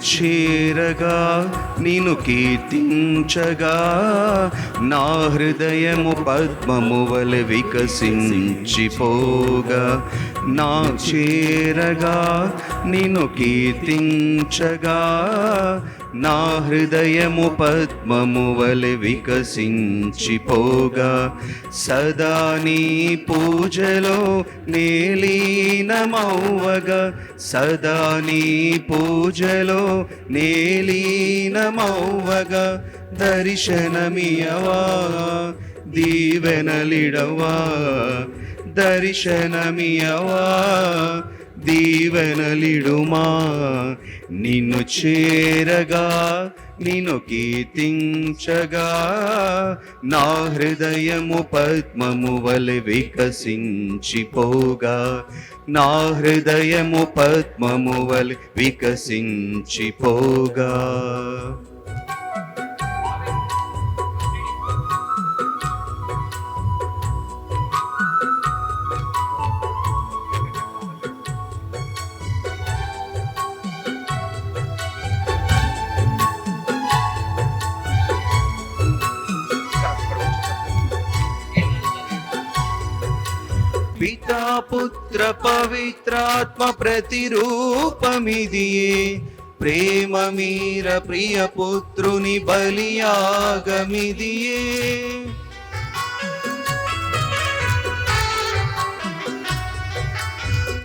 చేరగా నిన్ను కీర్తించగా నా హృదయము పద్మము వలె వికసించిపోగా నా చేరగా నిన్ను కీర్తించగా నా హృదయము పద్మము వలె వికసించిపోగా సదా నీ పూజలో నేలీనమవ్వగా సదా నీ పూజలో నేలీనమవ్వగా దర్శనమియవా దీవెనలిడవా దర్శనమియవా దీవెనలిడుమా నిన్ను చేరగా నిన్ను కీర్తించగా నా హృదయము పద్మము వలె వికసించిపోగా నా హృదయము పద్మము వలె వికసించిపోగా. పితా పుత్ర పవిత్రాత్మ ప్రతిరూపమిదియే ప్రేమ మీర ప్రియ పుత్రుని బలియాగమిదియే.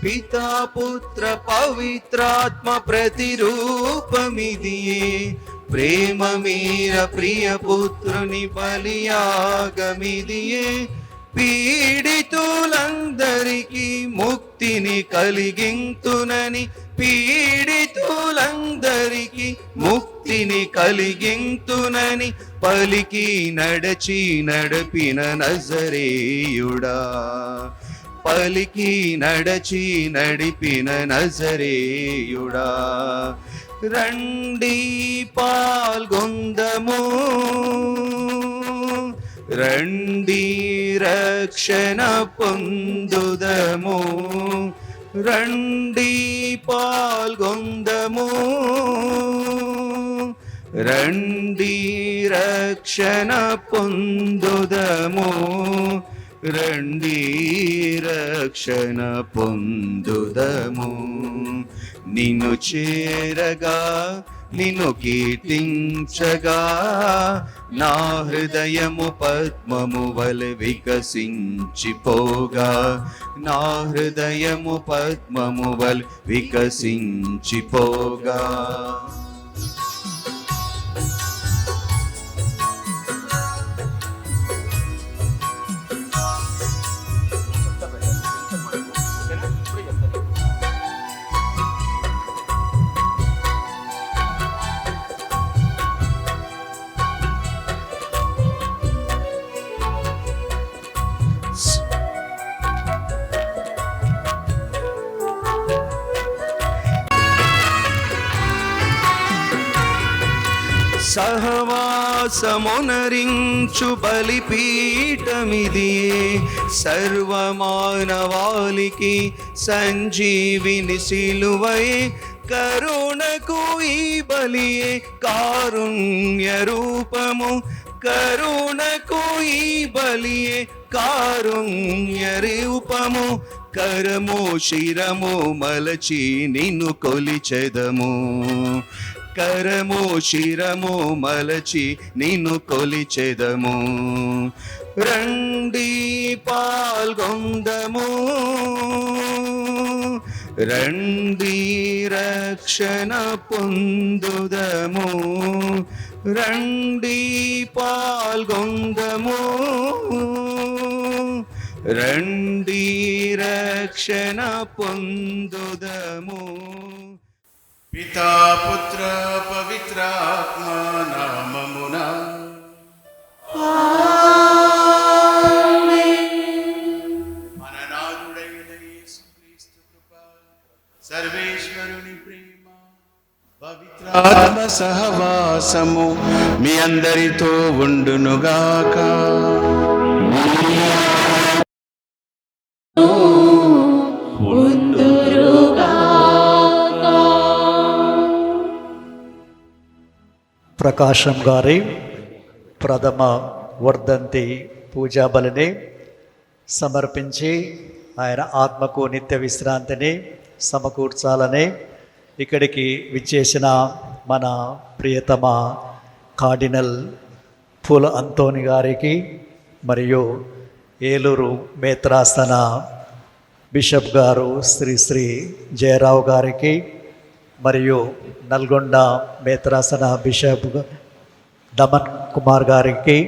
పితా పుత్ర పవిత్రాత్మ ప్రతిరూపమిదియే ప్రేమ మీర ప్రియ పుత్రుని బలియాగమిదియే. పీడితులందరికీ ముక్తిని కలిగింతునని పీడితులందరికీ ముక్తిని కలిగింతునని పలికి నడచి నడిపిన నజరేయుడా పలికి నడచి నడిపిన నజరేయుడా. రండి పాల్గొందము రండి రక్షణ పొందుదము రండి పాల్గొందము రండి రక్షణ పొందుదము రండి రక్షణ పొందుదము. నిన్ను చేరగా నిన్ను కీర్తించగా నా హృదయము పద్మము వలె వికసించిపోగా నా హృదయము పద్మము వలె వికసించిపోగా. సహవాసమునరించు బలిపీఠమిదియే సర్వమానవాళికి సంజీవిని సిలువై కరుణకు ఈ బలియే కారుణ్య రూపము కరుణకు ఈ బలియే కారుణ్య రూపము. కరము శిరము మలచి నిన్ను కొలిచెదము కరము శిరము మలచి నిన్ను కొలిచెదము. రండి పాల్గొందము రండి రక్షణ పొందుదము రండి పాల్గొందము రండి రక్షణ పొందుదము. పితా పుత్ర పవిత్రాత్మ నామమున మన నాథుడైన యేసుక్రీస్తు కృప సర్వేశ్వరుని ప్రేమ పవిత్రాత్మ సహవాసము మీ అందరితో ఉండునుగాక. ప్రకాశం గారి ప్రథమ వర్ధంతి పూజా బలిని సమర్పించి ఆయన ఆత్మకు నిత్య విశ్రాంతిని సమకూర్చాలని ఇక్కడికి విచ్చేసిన మన ప్రియతమ కార్డినల్ పూల అంతోని గారికి మరియు ఏలూరు మేత్రాసన బిషప్ గారు శ్రీ శ్రీ జయరావు గారికి మరియు నల్గొండ మేత్రాసన బిషప్ దమన్ కుమార్ గారికి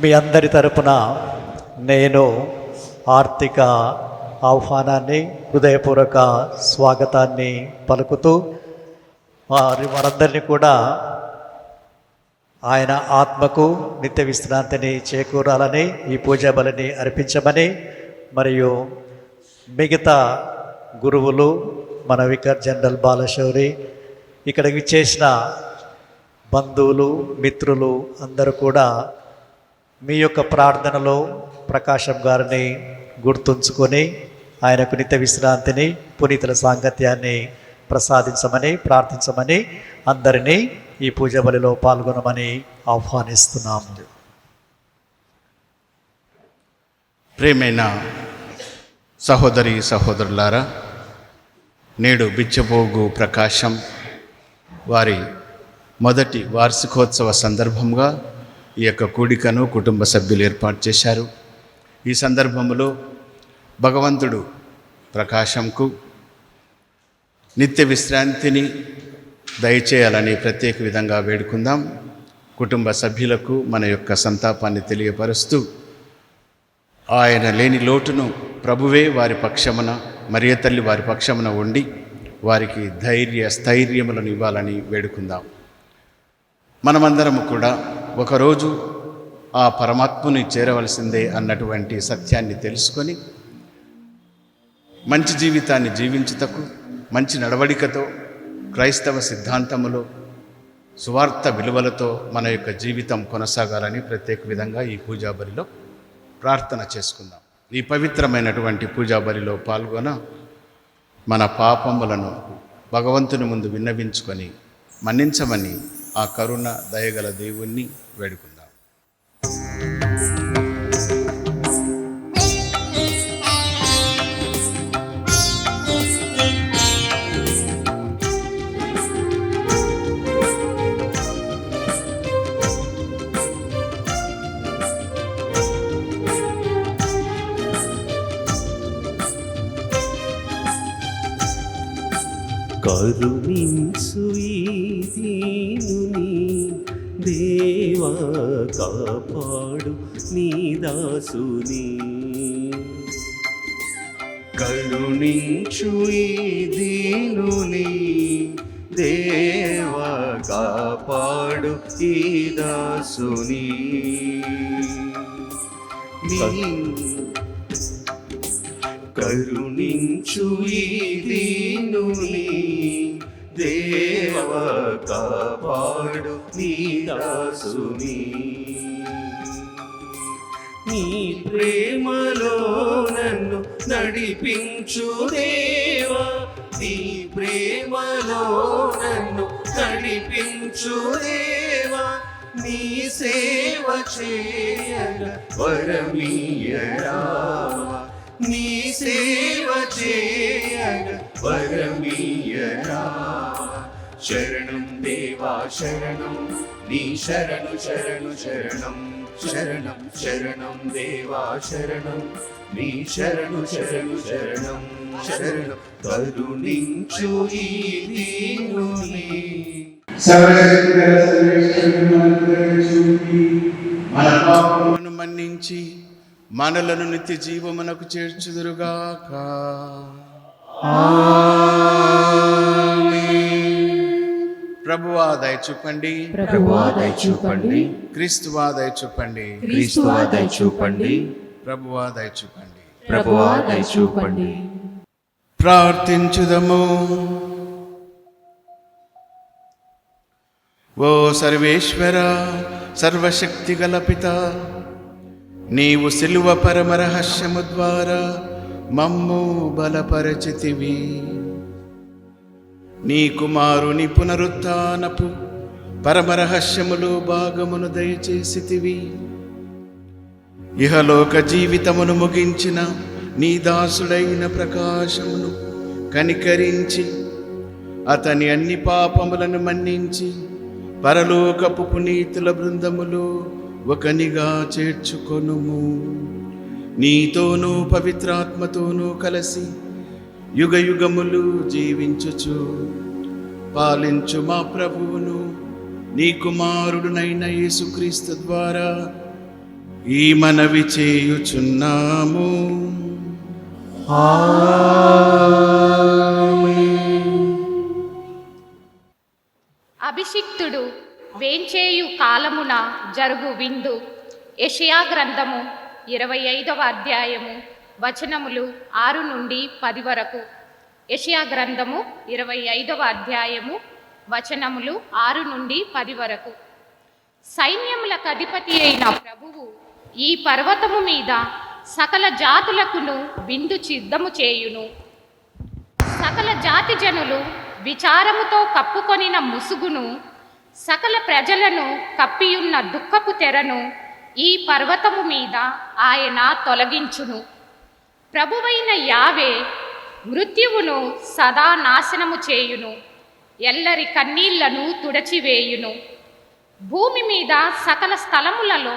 మీ అందరి తరపున నేను ఆర్థిక ఆహ్వానాన్ని హృదయపూర్వక స్వాగతాన్ని పలుకుతూ వారందరినీ కూడా ఆయన ఆత్మకు నిత్య విశ్రాంతిని చేకూరాలని ఈ పూజా బలిని అర్పించమని మరియు మిగతా గురువులు మన వికార్ జనరల్ బాలశౌరి ఇక్కడికి చేసిన బంధువులు మిత్రులు అందరూ కూడా మీ యొక్క ప్రార్థనలో ప్రకాశం గారిని గుర్తుంచుకొని ఆయనకు నిత్య విశ్రాంతిని పునీతుల సాంగత్యాన్ని ప్రసాదించమని ప్రార్థించమని అందరినీ ఈ పూజ బలిలో పాల్గొనమని ఆహ్వానిస్తున్నాము. ప్రియమైన సహోదరి సహోదరులారా, నేడు బిచ్చపోగు ప్రకాశం వారి మొదటి వార్షికోత్సవ సందర్భంగా ఈ యొక్క కూడికను కుటుంబ సభ్యులు ఏర్పాటు చేశారు. ఈ సందర్భంలో భగవంతుడు ప్రకాశంకు నిత్య విశ్రాంతిని దయచేయాలని ప్రత్యేక విధంగా వేడుకుందాం. కుటుంబ సభ్యులకు మన యొక్క సంతాపాన్ని తెలియపరుస్తూ ఆయన లేని లోటును ప్రభువే వారి పక్షమున మరియ తల్లి వారి పక్షమున ఉండి వారికి స్థైర్యములను ఇవ్వాలని వేడుకుందాం. మనమందరము కూడా ఒకరోజు ఆ పరమాత్మని చేరవలసిందే అన్నటువంటి సత్యాన్ని తెలుసుకొని మంచి జీవితాన్ని జీవించుటకు మంచి నడవడికతో క్రైస్తవ సిద్ధాంతములో సువార్త విలువలతో మన యొక్క జీవితం కొనసాగాలని ప్రత్యేక విధంగా ఈ పూజా బలిలో ప్రార్థన చేసుకుందాం. ఈ పవిత్రమైనటువంటి పూజా బలిలో పాల్గొన మన పాపములను భగవంతుని ముందు విన్నవించుకొని మన్నించమని ఆ కరుణ దయగల దేవుణ్ణి వేడుకుందాం. కరుణించు ఈ దీనుని దేవా, కాపాడు నీ దాసుని. కరుణించు ఈ దీనుని దేవా, కాపాడు ఈ దాసుని. కరుణించు ఈ దీనుని దేవ, కాపాడు నీ దాసుని. నీ ప్రేమలో నన్ను నడిపించు దేవా, నీ ప్రేమలో నన్ను నడిపించు దేవా. నీ సేవ చేయగ వరమీయరా, నీ సేవ చేయగ వరమీయరా. శరణం దేవా శరణం, నీ శరణు శరణు శరణం. శరణం శరణం దేవా శరణం, నీ శరణు శరణు శరణం. శరణం కరుణించు ఈ దీనుని. మన పాపములను మన్నించి మనలను నిత్య జీవమునకు చేర్చుదురుగాక. ప్రభువా దయచూపండి, ప్రభువా దయచూపండి, క్రీస్తువా దయచూపండి, క్రీస్తువా దయచూపండి, ప్రభువా దయచూపండి, ప్రభువా దయచూపండి. ప్రార్థించుదము. ఓ సర్వేశ్వర సర్వశక్తిగల పిత, నీవు సిలువ పరమరహస్యము ద్వారా మమ్ము బలపరచితివి. నీ కుమారుని పునరుత్థానపు పరమరహస్యములో భాగమును దయచేసితివి. ఇహలోక జీవితమును ముగించిన నీ దాసుడైన ప్రకాశమును కనికరించి అతని అన్ని పాపములను మన్నించి పరలోకపు పునీతుల బృందములో ఒకనిగా చేర్చుకొనుము. నీతోనూ పవిత్రాత్మతోనూ కలిసి యుగయుగములు జీవించుచు పాలించు మా ప్రభువును నీ కుమారుడునైన యేసుక్రీస్తు ద్వారా ఈ మనవి చేయుచున్నాము. అభిషిక్తుడు వేంచేయు కాలమున జరుగు విందు. యెషయా గ్రంథము 25వ అధ్యాయము వచనములు 6 నుండి 10 వరకు. యెషయా గ్రంథము 25వ అధ్యాయము వచనములు 6 నుండి 10 వరకు. సైన్యములకు అధిపతి అయిన ప్రభువు ఈ పర్వతము మీద సకల జాతులకును విందు సిద్ధము చేయును. సకల జాతి జనులు విచారముతో కప్పుకొనిన ముసుగును, సకల ప్రజలను కప్పియున్న దుఃఖపు తెరను ఈ పర్వతము మీద ఆయన తొలగించును. ప్రభువైన యావే మృత్యువును సదా నాశనము చేయును, ఎల్లరి కన్నీళ్లను తుడచివేయును. భూమి మీద సకల స్థలములలో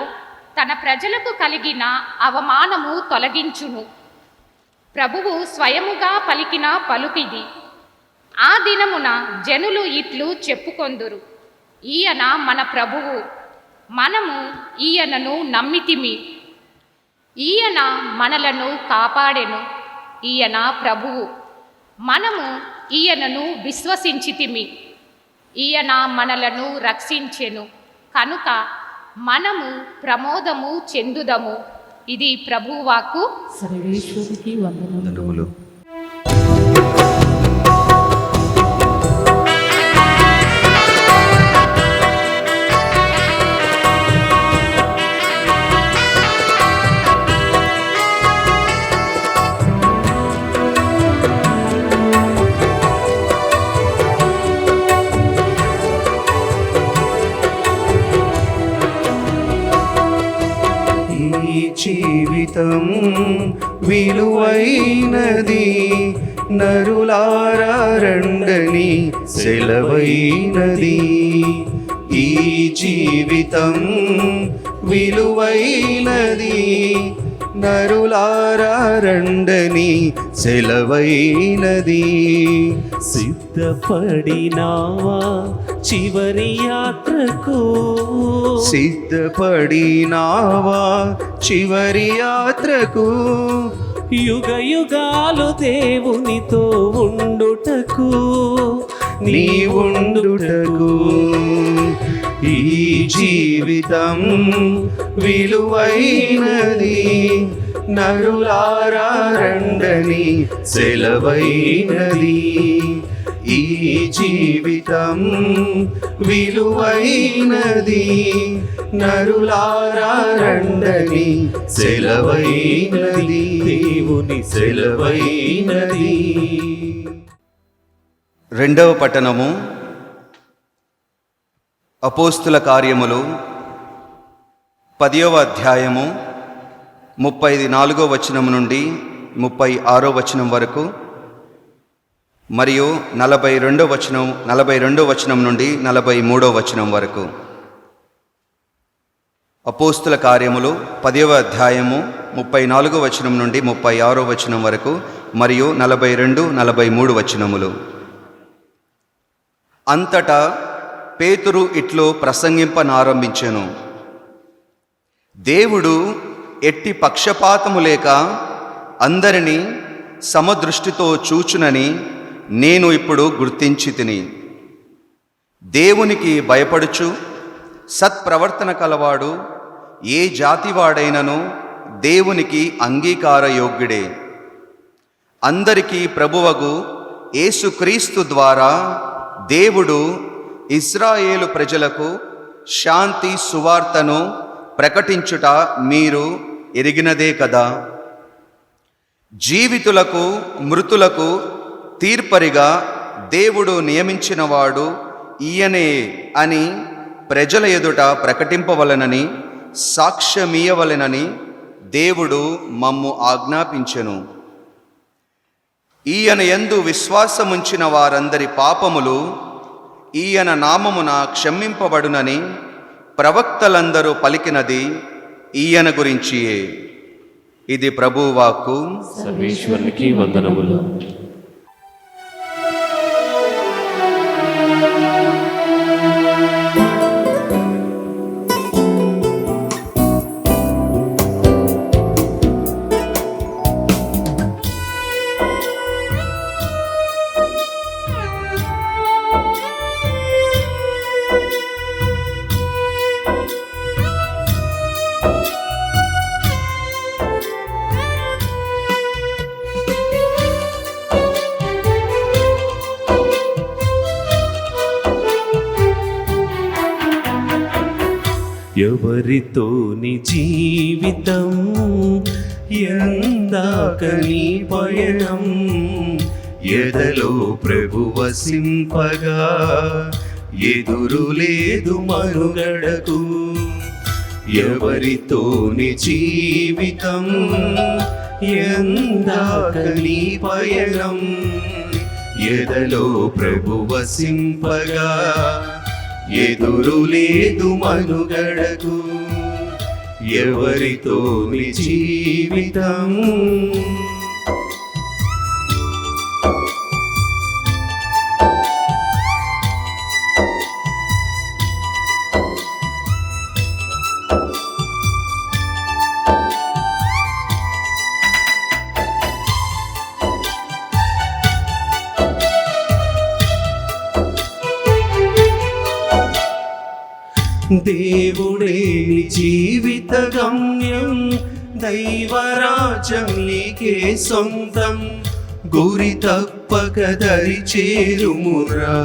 తన ప్రజలకు కలిగిన అవమానము తొలగించును. ప్రభువు స్వయముగా పలికిన పలుకిది. ఆ దినమున జనులు ఇట్లు చెప్పుకొందురు, ఈయన మన ప్రభువు, మనము ఈయనను నమ్మితిమి. ఈయన మనలను కాపాడెను, ఈయన ప్రభువు, మనము ఈయనను విశ్వసించితిమి. ఈయన మనలను రక్షించెను కనుక మనము ప్రమోదము చెందుదము. ఇది ప్రభువాకు. సర్వేశ్వరునికి వందనములు. జీవితం విలువైనది, నరులారా రండని సెలవైనది. ఈ జీవితం విలువైనది, నరులారా రండని సెలవైనది. సిద్ధపడినావా చివరి యాత్రకు? సిద్ధపడినావా చివరి యాత్రకు? యుగ యుగాలు దేవునితో ఉండుటకు, నీ ఉండుటకు. ఈ జీవితం విలువైనది, నరులారా రండని సెలవైనది. ఈ జీవితం విలువైనది, నరులారా రండని సెలవైనది. దేవుని సెలవైనది. రెండవ పట్టణము అపోస్తుల కార్యములు 10వ అధ్యాయము 34వ వచనం నుండి 36వ వచనం వరకు మరియు 42వ వచనం నుండి 43వ వచనం వరకు. అపోస్తుల కార్యములు 10వ అధ్యాయము 34వ వచనం నుండి 36వ వచనం వరకు మరియు 42, 43 వచనములు. అంతటా పేతురు ఇట్లు ప్రసంగింపనారంభించెను. దేవుడు ఎట్టి పక్షపాతము లేక అందరినీ సమదృష్టితో చూచునని నేను ఇప్పుడు గుర్తించి తిని, దేవునికి భయపడుచు సత్ప్రవర్తన కలవాడు ఏ జాతివాడైనను దేవునికి అంగీకారయోగ్యుడే. అందరికీ ప్రభువగు యేసుక్రీస్తు ద్వారా దేవుడు ఇశ్రాయేలు ప్రజలకు శాంతి సువార్తను ప్రకటించుట మీరు ఎరిగినదే కదా. జీవితులకు మృతులకు తీర్పరిగా దేవుడు నియమించినవాడు ఈయనే అని ప్రజల ఎదుట ప్రకటింపవలెనని సాక్ష్యమీయవలెనని దేవుడు మమ్ము ఆజ్ఞాపించెను. ఈయన యందు విశ్వాసముంచిన వారందరి పాపములు ఈయన నామమున క్షమింపబడునని ప్రవక్తలందరూ పలికినది ఈయన గురించియే. ఇది ప్రభువాక్కు. సర్వేశ్వరునికి వందనములు. ఎవరితోని జీవితం ఎందాక నీ పయనం, ఎదలో ప్రభు వసింపగా ఎదురు లేదు మనుగడకు. ఎవరితోని జీవితం ఎందాక నీ పయనం, ఎదలో ప్రభు వసింపగా ఎదురు లేదు మనుగడకు. ఎవరితోని జీవితం దేవుడే నీ జీవిత గమ్యం, దైవరాజ్యం నీకే సొంతం. గురి తప్పక దరి చేరుమురా,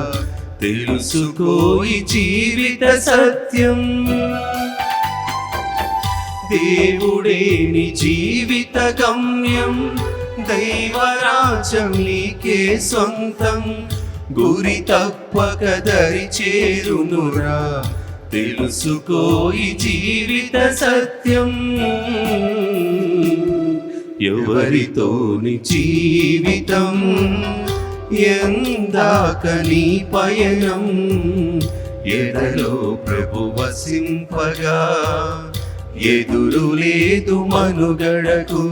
తెలుసుకోయి జీవిత సత్యం. దేవుడే నీ జీవిత గమ్యం, దైవరాజ్యం నీకే సొంతం. గురి తప్పక దరి చేరునురా, తెలుసుకోయి జీవిత సత్యం. ఎవరితోని జీవితం ఎందాక నీ పయనం, ఎదలో ప్రభు వసింపగా ఎదురు లేదు మనుగడకు.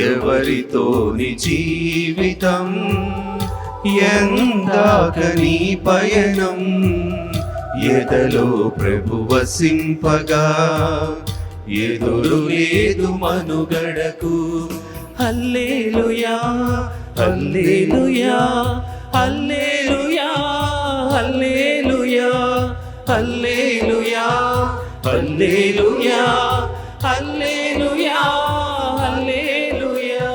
ఎవరితోని జీవితం ఎందాక నీ పయనం, ఎదలో ప్రభు వసింపగా ఎదురు లేదు మనుగడకు. హల్లెలూయా హల్లెలూయా హల్లెలూయా హల్లెలూయా హల్లెలూయా హల్లెలూయా హల్లెలూయా హల్లెలూయా.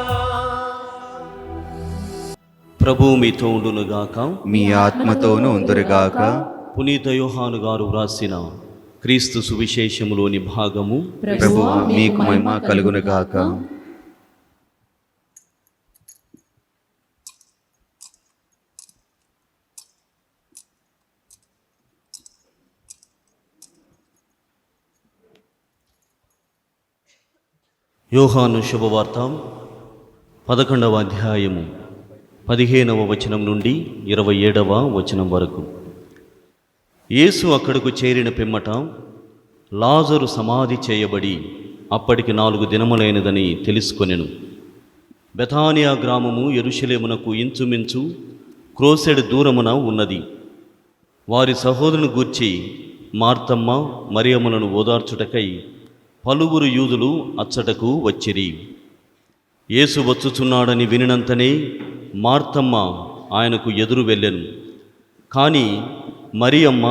ప్రభువు మీతో ఉండునుగాక. మీ ఆత్మతోనూ ఉందురుగాక. పునీత యోహాను గారు వ్రాసిన క్రీస్తు సువిశేషములోని భాగము. ప్రభువా మీకు మహిమ కలుగునుగాక. యోహాను శుభవార్త 11వ అధ్యాయము 15వ వచనం నుండి 27వ వచనం వరకు. యేసు అక్కడకు చేరిన పిమ్మట లాజరు సమాధి చేయబడి అప్పటికి 4 దినములైనదని తెలుసుకొనెను. బెతానియా గ్రామము యెరూషలేమునకు ఇంచుమించు క్రోసెడు దూరమున ఉన్నది. వారి సహోదరుని గూర్చి మార్తమ్మ మరియమ్మలను ఓదార్చుటకై పలువురు యూదులు అచ్చటకు వచ్చిరి. యేసు వచ్చుచున్నాడని వినినంతనే మార్తమ్మ ఆయనకు ఎదురు వెళ్ళెను. కానీ మరియమ్మ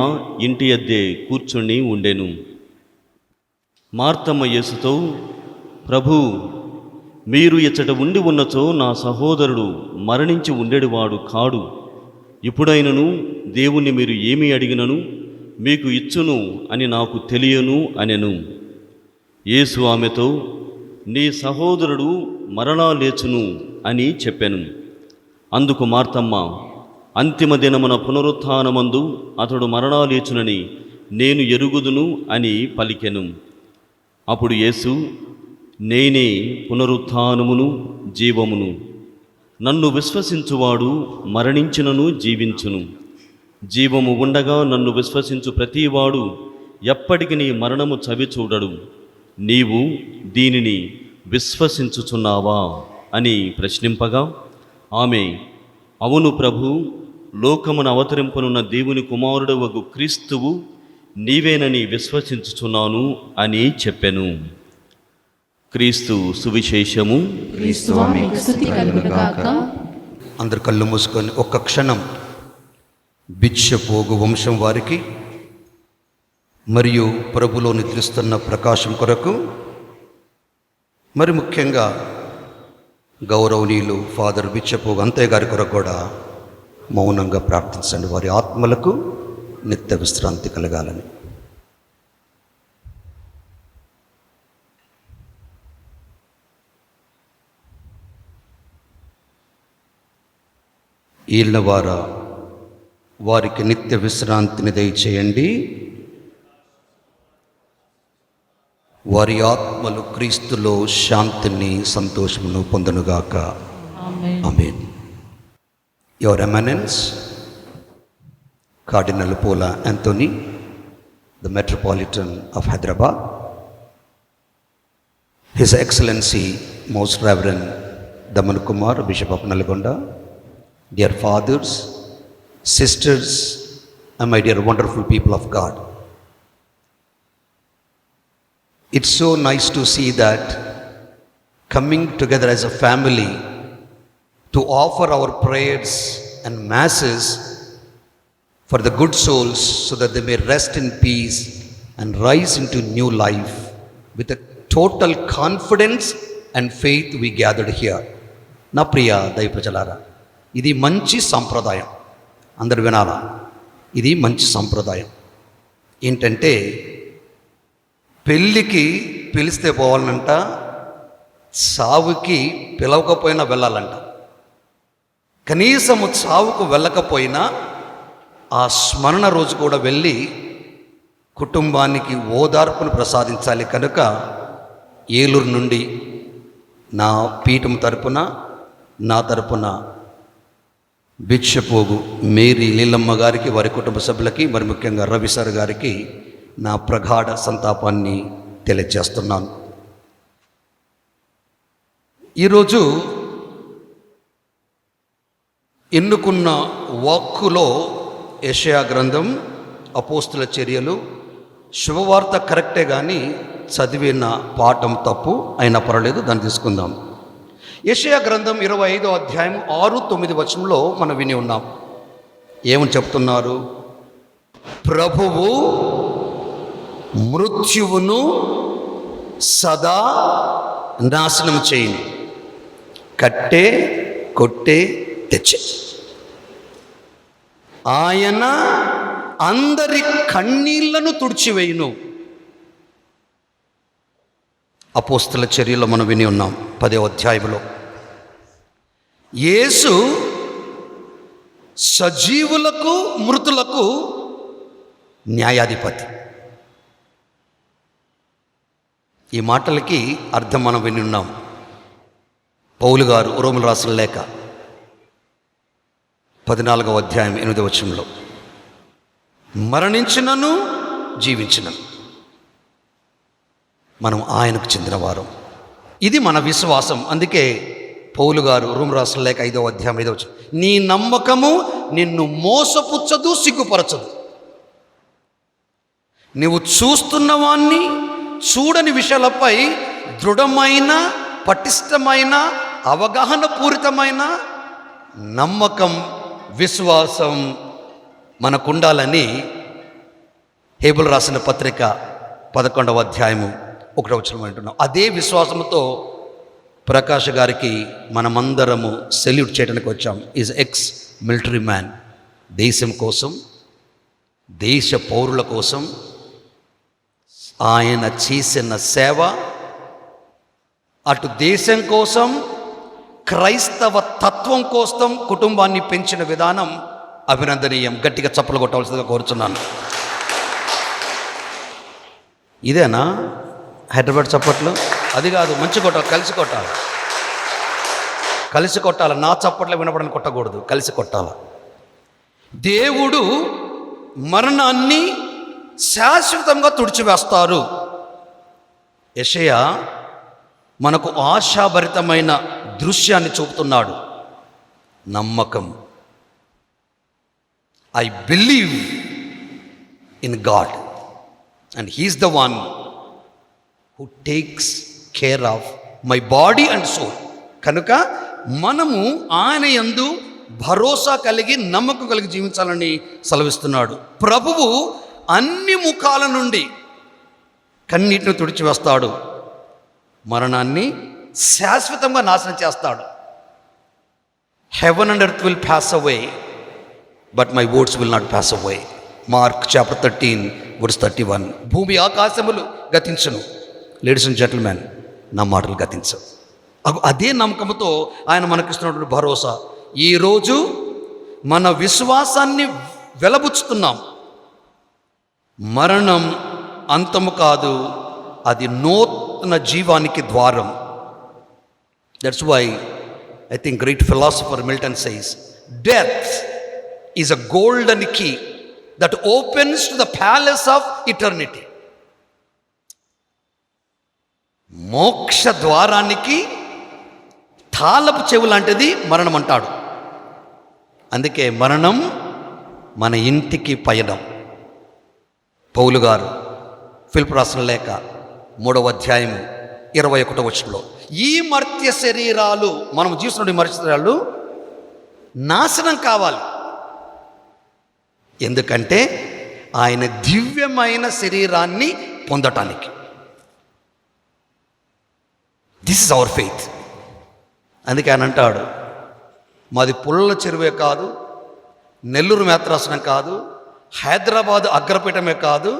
ఇంటి అద్దె కూర్చుని ఉండెను. మార్తమ్మ యేసుతో, ప్రభూ, మీరు ఇచ్చట ఉండి ఉన్నచో నా సహోదరుడు మరణించి ఉండేవాడు కాడు. ఇప్పుడైనను దేవుణ్ణి మీరు ఏమి అడిగినను మీకు ఇచ్చును అని నాకు తెలియను అనెను. యేసు ఆమెతో, నీ సహోదరుడు మరలా లేచును అని చెప్పెను. అందుకు మార్తమ్మ, అంతిమ దినమున పునరుత్థానమందు అతడు మరలా లేచునని నేను ఎరుగుదును అని పలికెను. అప్పుడు యేసు, నేనే పునరుత్థానమును జీవమును. నన్ను విశ్వసించువాడు మరణించినను జీవించును. జీవము ఉండగా నన్ను విశ్వసించు ప్రతివాడు ఎప్పటికి మరణము చవి చూడడు. నీవు దీనిని విశ్వసించుచున్నావా అని ప్రశ్నింపగా ఆమె, అవును ప్రభు, లోకమును అవతరింపనున్న దేవుని కుమారుడవగు క్రీస్తువు నీవేనని విశ్వసించుచున్నాను అని చెప్పెను. క్రీస్తు సువిశేషము. క్రీస్తువా మీకు స్తుతి కలుగునుగాక. అందరు కళ్ళు మూసుకొని ఒక్క క్షణం బిచ్చపోగు వంశం వారికి మరియు ప్రభులో నిద్రిస్తున్న ప్రకాశం కొరకు, మరి ముఖ్యంగా గౌరవనీయులు ఫాదర్ బిచ్చపోగు అంతయ్య గారి కొరకు కూడా మౌనంగా ప్రార్థించండి. వారి ఆత్మలకు నిత్య విశ్రాంతి కలగాలని. ఈళ్ళ వారికి నిత్య విశ్రాంతిని దయచేయండి. వారి ఆత్మలు క్రీస్తులో శాంతిని సంతోషమును పొందునుగాక. ఆమేన్. యువర్ ఎమినెన్స్ కార్డినల్ పోలా Anthony, the Metropolitan of Hyderabad, His Excellency Most Reverend Daman Kumar, Bishop of Nalgonda, dear fathers, sisters, and my dear wonderful people of God. It's so nice to see that coming together as a family to offer our prayers and masses for the good souls so that they may rest in peace and rise into new life with a total confidence and faith we gathered here. నా ప్రియ దైవ ప్రజలారా, ఇది మంచి సంప్రదాయం. అందరు వినాలా? ఇది మంచి సంప్రదాయం. ఏంటంటే పెళ్ళికి పిలిస్తే పోవాలంట, చావుకి పిలవకపోయినా వెళ్ళాలంట. కనీసము చావుకు వెళ్ళకపోయినా ఆ స్మరణ రోజు కూడా వెళ్ళి కుటుంబానికి ఓదార్పును ప్రసాదించాలి. కనుక ఏలూరు నుండి నా పీఠం తరపున, నా తరపున బిచ్చపోగు మేరీ లీలమ్మ గారికి, వారి కుటుంబ సభ్యులకి, మరి ముఖ్యంగా రవి సార్ గారికి నా ప్రగాఢ సంతాపాన్ని తెలియజేస్తున్నాను. ఈరోజు ఎన్నుకున్న వాక్కులో యెషయా గ్రంథం, అపోస్తుల చర్యలు, శుభవార్త కరెక్టే కానీ చదివిన పాఠం తప్పు అయినా పర్వాలేదు, దాన్ని తీసుకుందాం. యెషయా గ్రంథం 25వ అధ్యాయం 6-9 వచనంలో మనం విని ఉన్నాం. ఏమని చెప్తున్నారు? ప్రభువు మృత్యువును సదా నాశనం చేయని, కట్టే కొట్టే తెచ్చే, ఆయన అందరి కన్నీళ్లను తుడిచివేయును. అపోస్తుల చర్యలో మనం విని ఉన్నాం 10వ అధ్యాయంలో. యేసు సజీవులకు మృతులకు న్యాయాధిపతి. ఈ మాటలకి అర్థం మనం విని ఉన్నాం. పౌలు గారు రోమీయులకు రాసిన లేఖ 14వ అధ్యాయం 8వ వచనంలో, మరణించినను జీవించినను మనం ఆయనకు చెందినవారం. ఇది మన విశ్వాసం. అందుకే పౌలు గారు రోమీయులకు రాసిన లేఖ 5వ అధ్యాయం 5వ వచనం, నీ నమ్మకము నిన్ను మోసపుచ్చదు, సిగ్గుపరచదు. నువ్వు చూస్తున్నవాన్ని, చూడని విషయాలపై దృఢమైన, పటిష్టమైన, అవగాహన పూరితమైన నమ్మకం, విశ్వాసం మనకుండాలని హేబులు రాసిన పత్రిక 11వ అధ్యాయము 1వ వచనం అంటున్నాం. అదే విశ్వాసంతో ప్రకాష్ గారికి మనమందరము సెల్యూట్ చేయడానికి వచ్చాం. Is ex military man. దేశం కోసం, దేశ పౌరుల కోసం ఆయన చేసిన సేవ, అటు దేశం కోసం, క్రైస్తవ తత్వం కోసం కుటుంబాన్ని పెంచిన విధానం అభినందనీయం. గట్టిగా చప్పలు కొట్టవలసిందిగా కోరుచున్నాను. ఇదేనా హైదరాబాద్ చప్పట్లు? అది కాదు, మంచి కొట్టాలి, కలిసి కొట్టాలి, కలిసి కొట్టాలి. నా చప్పట్లు వినపడని కొట్టకూడదు, కలిసి కొట్టాలి. దేవుడు మరణాన్ని శాశ్వతంగా తుడిచివేస్తారు. యెషయా మనకు ఆశాభరితమైన దృశ్యాన్ని చూపుతున్నాడు. నమ్మకం. I believe in God and he's the one who takes care of my body and soul. కనుక మనము ఆయన యందు భరోసా కలిగి నమ్మకం కలిగి జీవించాలని సెలవిస్తున్నాడు. ప్రభువు అన్ని ముఖాల నుండి కన్నీటిని తుడిచివేస్తాడు, మరణాన్ని శాశ్వతంగా నాశనం చేస్తాడు. Heaven and earth will pass away but my words will not pass away. Mark chapter 13 verse 31. భూమి ఆకాశములు గతించును, లేడీస్ అండ్ జెంటిల్మెన్, నా మాటలు గతించవు. అదే నమ్మకంతో ఆయన మనకిస్తున్నటువంటి భరోసా. ఈరోజు మన విశ్వాసాన్ని వెలబుచ్చుతున్నాం. మరణం అంతము కాదు, అది నూతన జీవానికి ద్వారం. That's why I think great philosopher Milton says, death is a golden key that opens to the palace of eternity. మోక్ష ద్వారానికి తాళపు చెవు లాంటిది మరణం అంటాడు. అందుకే మరణం మన ఇంటికి పయనం. పౌలు గారు ఫిలిప్పీ రాసిన లేఖ 3వ అధ్యాయము 21వ వచనంలో, ఈ మర్త్య శరీరాలు, మనం జీవిస్తున్న మర్త్య శరీరాలు నాశనం కావాలి. ఎందుకంటే ఆయన దివ్యమైన శరీరాన్ని పొందటానికి. This is our faith. అందుకే ఆయన అంటాడు, మాది పుల్లల చెరువే కాదు, నెల్లూరు మేత్రాసనం కాదు, హైదరాబాద్ అగ్రపీఠమే కాదు,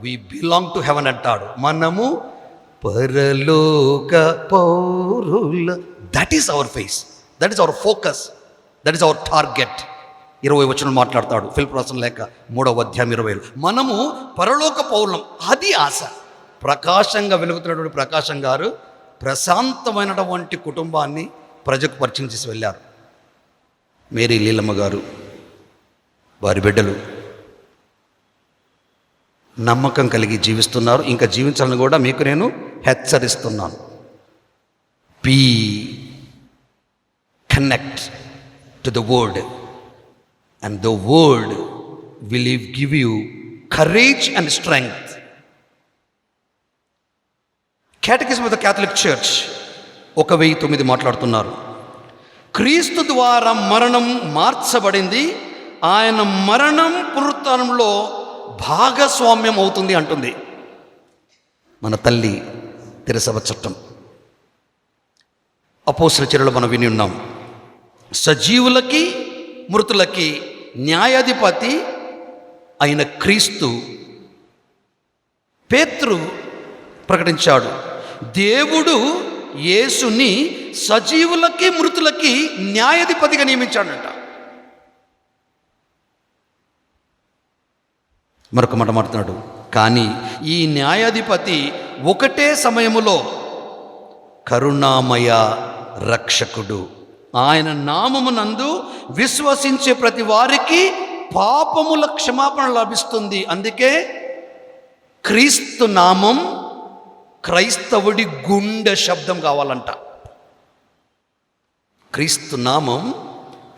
వి బిలాంగ్ టు హెవెన్ అంటాడు. మనము పరలోక పౌరుల. That is our face, that is our focus, that is our target. 20 వచనం మాట్లాడతాడు ఫిలిప్పీ రాసిన లేఖ 3వ అధ్యాయం 20. మనము పరలోక పౌరులం, అది ఆశ. ప్రకాశంగా వెలుగుతున్నటువంటి ప్రకాశం గారు ప్రశాంతమైనటువంటి కుటుంబాన్ని ప్రజకు పరిచయం చేసి వెళ్ళారు. మేరీ లీలమ్మ గారు, వారి బిడ్డలు నమ్మకం కలిగి జీవిస్తున్నారు. ఇంకా జీవించాలని కూడా మీకు నేను హెచ్చరిస్తున్నాను. Be connect to the word and the word will give you courage and strength. Catechism of the Catholic Church 1009 మాట్లాడుతున్నారు. క్రీస్తు ద్వారా మరణం మార్చబడింది, ఆయన మరణం పునరుత్థానంలో భాగస్వామ్యం అవుతుంది అంటుంది మన తల్లి తెరెసవ చట్టం. అపోస్తలుల చర్యలు మనం విని ఉన్నాం. సజీవులకి మృతులకి న్యాయాధిపతి అయిన క్రీస్తు పేతురు ప్రకటించాడు, దేవుడు యేసుని సజీవులకి మృతులకి న్యాయాధిపతిగా నియమించాడంట. మరొక మాట మాట్లాడు, కానీ ఈ న్యాయాధిపతి ఒకటే సమయములో కరుణామయ రక్షకుడు. ఆయన నామమునందు విశ్వసించే ప్రతి వారికి పాపముల క్షమాపణ లభిస్తుంది. అందుకే క్రీస్తు నామం క్రైస్తవుడి గుండె శబ్దం కావాలంట. క్రీస్తు నామం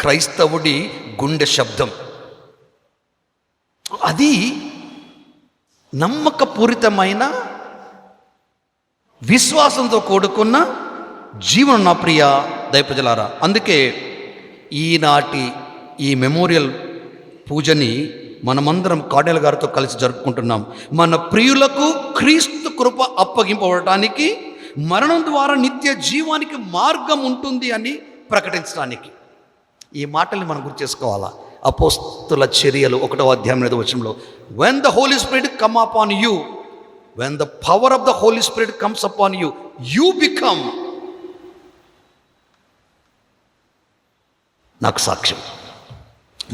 క్రైస్తవుడి గుండె శబ్దం. అది నమ్మకపూరితమైన విశ్వాసంతో కూడుకున్న జీవనం నా ప్రియ దైవప్రజలారా. అందుకే ఈనాటి ఈ మెమోరియల్ పూజని మనమందరం కార్డినల్ గారితో కలిసి జరుపుకుంటున్నాం. మన ప్రియులకు క్రీస్తు కృప అప్పగింపబడటానికి, మరణం ద్వారా నిత్య జీవానికి మార్గం ఉంటుంది అని ప్రకటించడానికి. ఈ మాటల్ని మనం గుర్తు చేసుకోవాలా. అపోస్తుల చర్యలు 1వ అధ్యాయం 5వ వచనంలో, when the Holy Spirit come upon you, when the power of the Holy Spirit comes upon you, you become నాకు సాక్ష్యం,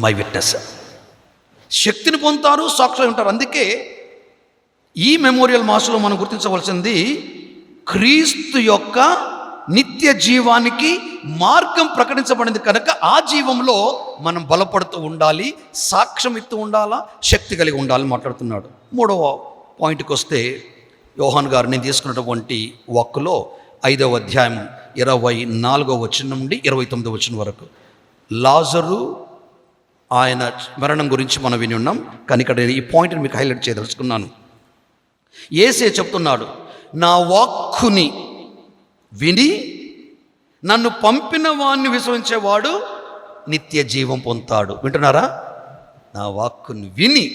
మై విట్నెస్. శక్తిని పొందుతారు, సాక్ష్యం ఉంటారు. అందుకే ఈ మెమోరియల్ మాస్లో మనం గుర్తించవలసింది క్రీస్తు యొక్క నిత్య జీవానికి మార్గం ప్రకటించబడింది కనుక ఆ జీవంలో మనం బలపడుతూ ఉండాలి, సాక్ష్యం ఇస్తూ ఉండాలా, శక్తి కలిగి ఉండాలని మాట్లాడుతున్నాడు. 3వ పాయింట్కి వస్తే యోహాన్ గారు నేను తీసుకున్నటువంటి వాక్కులో 5వ అధ్యాయం 24వ వచనం నుండి 29వ వచనం వరకు లాజరు ఆయన మరణం గురించి మనం విని ఉన్నాం. కానీ ఇక్కడ ఈ పాయింట్ని మీకు హైలైట్ చేయదలుచుకున్నాను. యేసే చెప్తున్నాడు, నా వాక్కుని విని నన్ను పంపిన వాణ్ణి విశ్వసించేవాడు నిత్య జీవం పొందుతాడు. వింటున్నారా? నా వాక్కుని విని.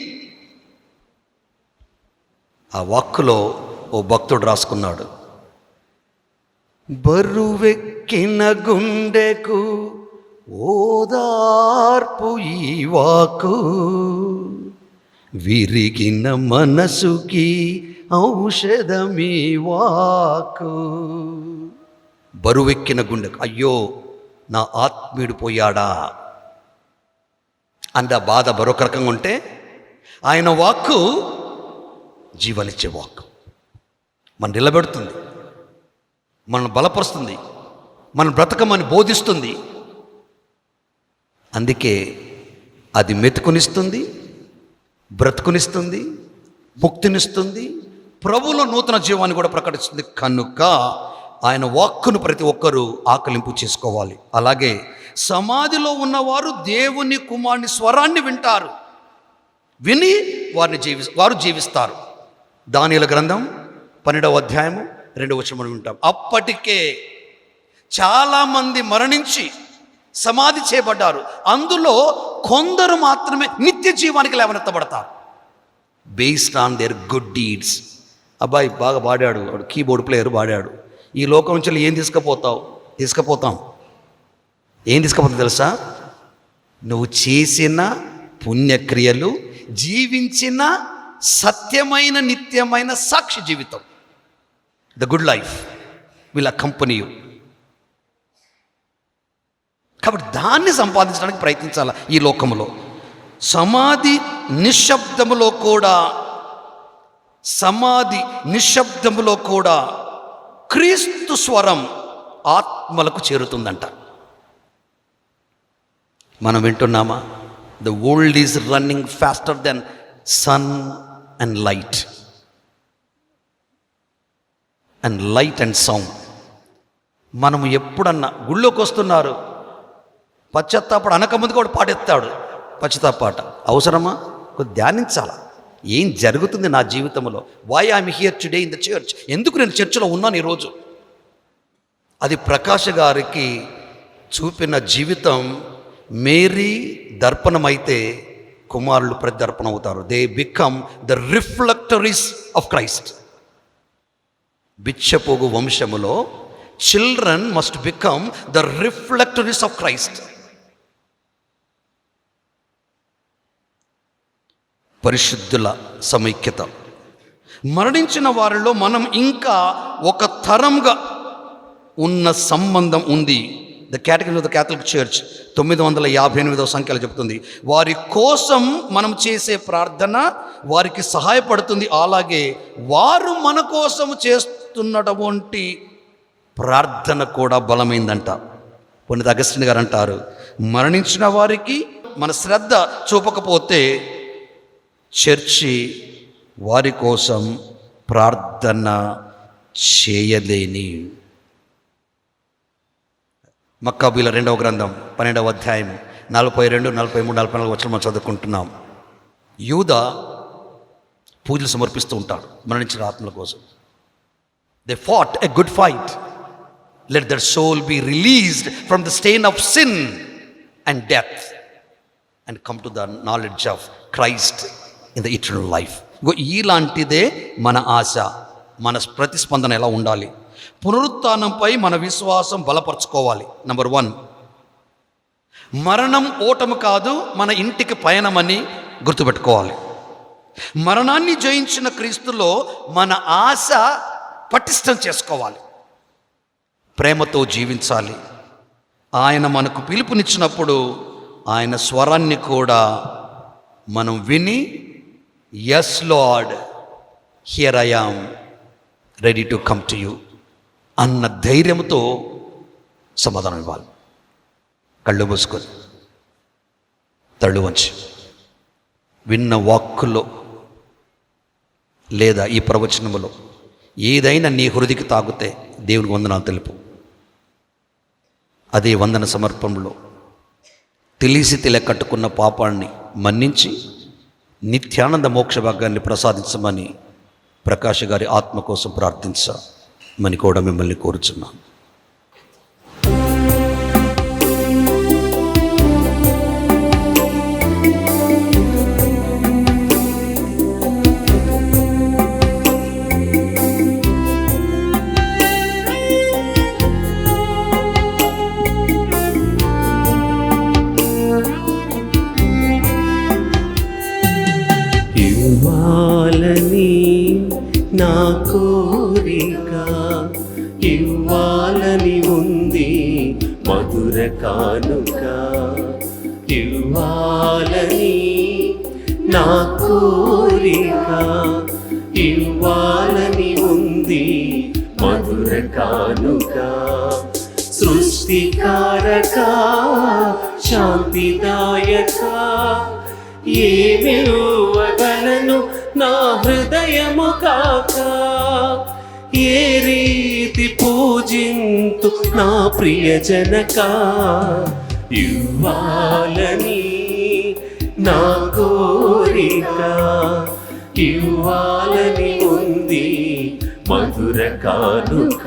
ఆ వాక్కులో ఓ భక్తుడు రాసుకున్నాడు, బరువెక్కిన గుండెకు ఓదార్పు ఈ వాకు, విరిగిన మనసుకి ఔషధమీ వాకు. బరువెక్కిన గుండెకు, అయ్యో నా ఆత్మీయుడు పోయాడా అంత బాధ మరొక రకంగా ఉంటే, ఆయన వాక్కు జీవనిచ్చే వాక్కు మనం నిలబెడుతుంది, మనం బలపరుస్తుంది, మనం బ్రతకమని బోధిస్తుంది. అందుకే అది మెతుకునిస్తుంది, బ్రతుకునిస్తుంది, ముక్తినిస్తుంది, ప్రభువులో నూతన జీవాన్ని కూడా ప్రకటిస్తుంది. కనుక ఆయన వాక్కును ప్రతి ఒక్కరూ ఆకలింపు చేసుకోవాలి. అలాగే సమాధిలో ఉన్నవారు దేవుని కుమారుని స్వరాన్ని వింటారు, విని వారు జీవిస్తారు. దానియేలు గ్రంథం 12వ అధ్యాయము 2వ వచనం మనం వింటాం. అప్పటికే చాలామంది మరణించి సమాధి చేయబడ్డారు, అందులో కొందరు మాత్రమే నిత్య జీవానికి లేవనెత్తబడతారు. Based on their good deeds. అబ్బాయి బాగా పాడాడు, వాడు కీబోర్డ్ ప్లేయర్ పాడాడు. ఈ లోకం నుంచి ఏం తీసుకుపోతాం? ఏం తీసుకుపోతావు తెలుసా? నువ్వు చేసిన పుణ్యక్రియలు, జీవించిన సత్యమైన నిత్యమైన సాక్షి జీవితం. The good life will accompany you. కాబట్టి దాన్ని సంపాదించడానికి ప్రయత్నించాలి. ఈ లోకంలో సమాధి నిశ్శబ్దములో కూడా క్రీస్తు స్వరం ఆత్మలకు చేరుతుందంట. మనం వింటున్నామా? The world is running faster then sun and light and sound. మనం ఎప్పుడన్నా గుళ్ళోకి వస్తున్నారు, పశ్చాత్తాపడు అనకముందు కూడా పాటెత్తాడు పశ్చాత్తాపాట. అవసరమా? కొద్ది ధ్యానించాలా, ఏం జరుగుతుంది నా జీవితంలో. Why I'm here today in the church. ఎందుకు నేను చర్చిలో ఉన్నాను ఈరోజు? అది ప్రకాష్ గారికి చూపిన జీవితం. మేరీ దర్పణమైతే కుమారులు ప్రదర్పణం అవుతారు. They become the reflectories of Christ. Bichapogu వంశములో children must become the reflectories of Christ. పరిశుద్ధుల సమైక్యత. మరణించిన వారిలో మనం ఇంకా ఒక తరంగా ఉన్న సంబంధం ఉంది. The category of the Catholic Church 958వ సంఖ్యలో చెప్తుంది, వారి కోసం మనం చేసే ప్రార్థన వారికి సహాయపడుతుంది. అలాగే వారు మన కోసం చేస్తున్నటువంటి ప్రార్థన కూడా బలమైందంట. పునీత అగస్టిన్ గారు అంటారు, మరణించిన వారికి మన శ్రద్ధ చూపకపోతే చర్చి వారి కోసం ప్రార్థన చేయలేని. మక్కాబీల 2వ గ్రంథం 12వ అధ్యాయం 42, 43, 44 వచనం మనం చదువుకుంటున్నాం. యూదా పూజలు సమర్పిస్తూ ఉంటాడు మరణించిన ఆత్మల కోసం. They fought a good fight. Let their soul be released from the stain of sin and death and come to the knowledge of Christ in the eternal life. ఇలాంటిదే మన ఆశ, మన ప్రతిస్పందన ఎలా ఉండాలి? పునరుత్థానంపై మన విశ్వాసం బలపరచుకోవాలి. నంబర్ 1, మరణం ఓటమి కాదు, మన ఇంటికి పయనమని గుర్తుపెట్టుకోవాలి. మరణాన్ని జయించిన క్రీస్తులో మన ఆశ పటిష్టం చేసుకోవాలి. ప్రేమతో జీవించాలి. ఆయన మనకు పిలుపునిచ్చినప్పుడు ఆయన స్వరాన్ని కూడా మనం విని yes Lord here I am ready to come to you అన్న ధైర్యంతో సమాధానం ఇవ్వాలి. కళ్ళు మూసుకొని తళ్ళు వంచి విన్న వాక్కులో లేదా ఈ ప్రవచనములో ఏదైనా నీ హృదికి తాగితే దేవునికి వందనాలు తెలుపు. అదే వందన సమర్పణలో తెలిసి కట్టుకున్న పాపాన్ని మన్నించి నిత్యానంద మోక్ష భాగాన్ని ప్రసాదించమని ప్రకాష్ గారి ఆత్మ కోసం ప్రార్థించమని కూడా మిమ్మల్ని కోరుచున్నాను. ఇవ్వాలని నా కోరిక, ఇవ్వాలని ఉంది మధుర కానుక. ఇవ్వాలని నా కోరిక, ఇవ్వాలని ఉంది మధుర కానుక. సృష్టికారక శాంతిదాయక ఏమివ్వగలను నా హృదయము కాక. ఏ రీతి పూజింతు నా ప్రియజనక. ఇవ్వాలని నా కోరిక, ఇవ్వాలని ఉంది మధుర కానుక.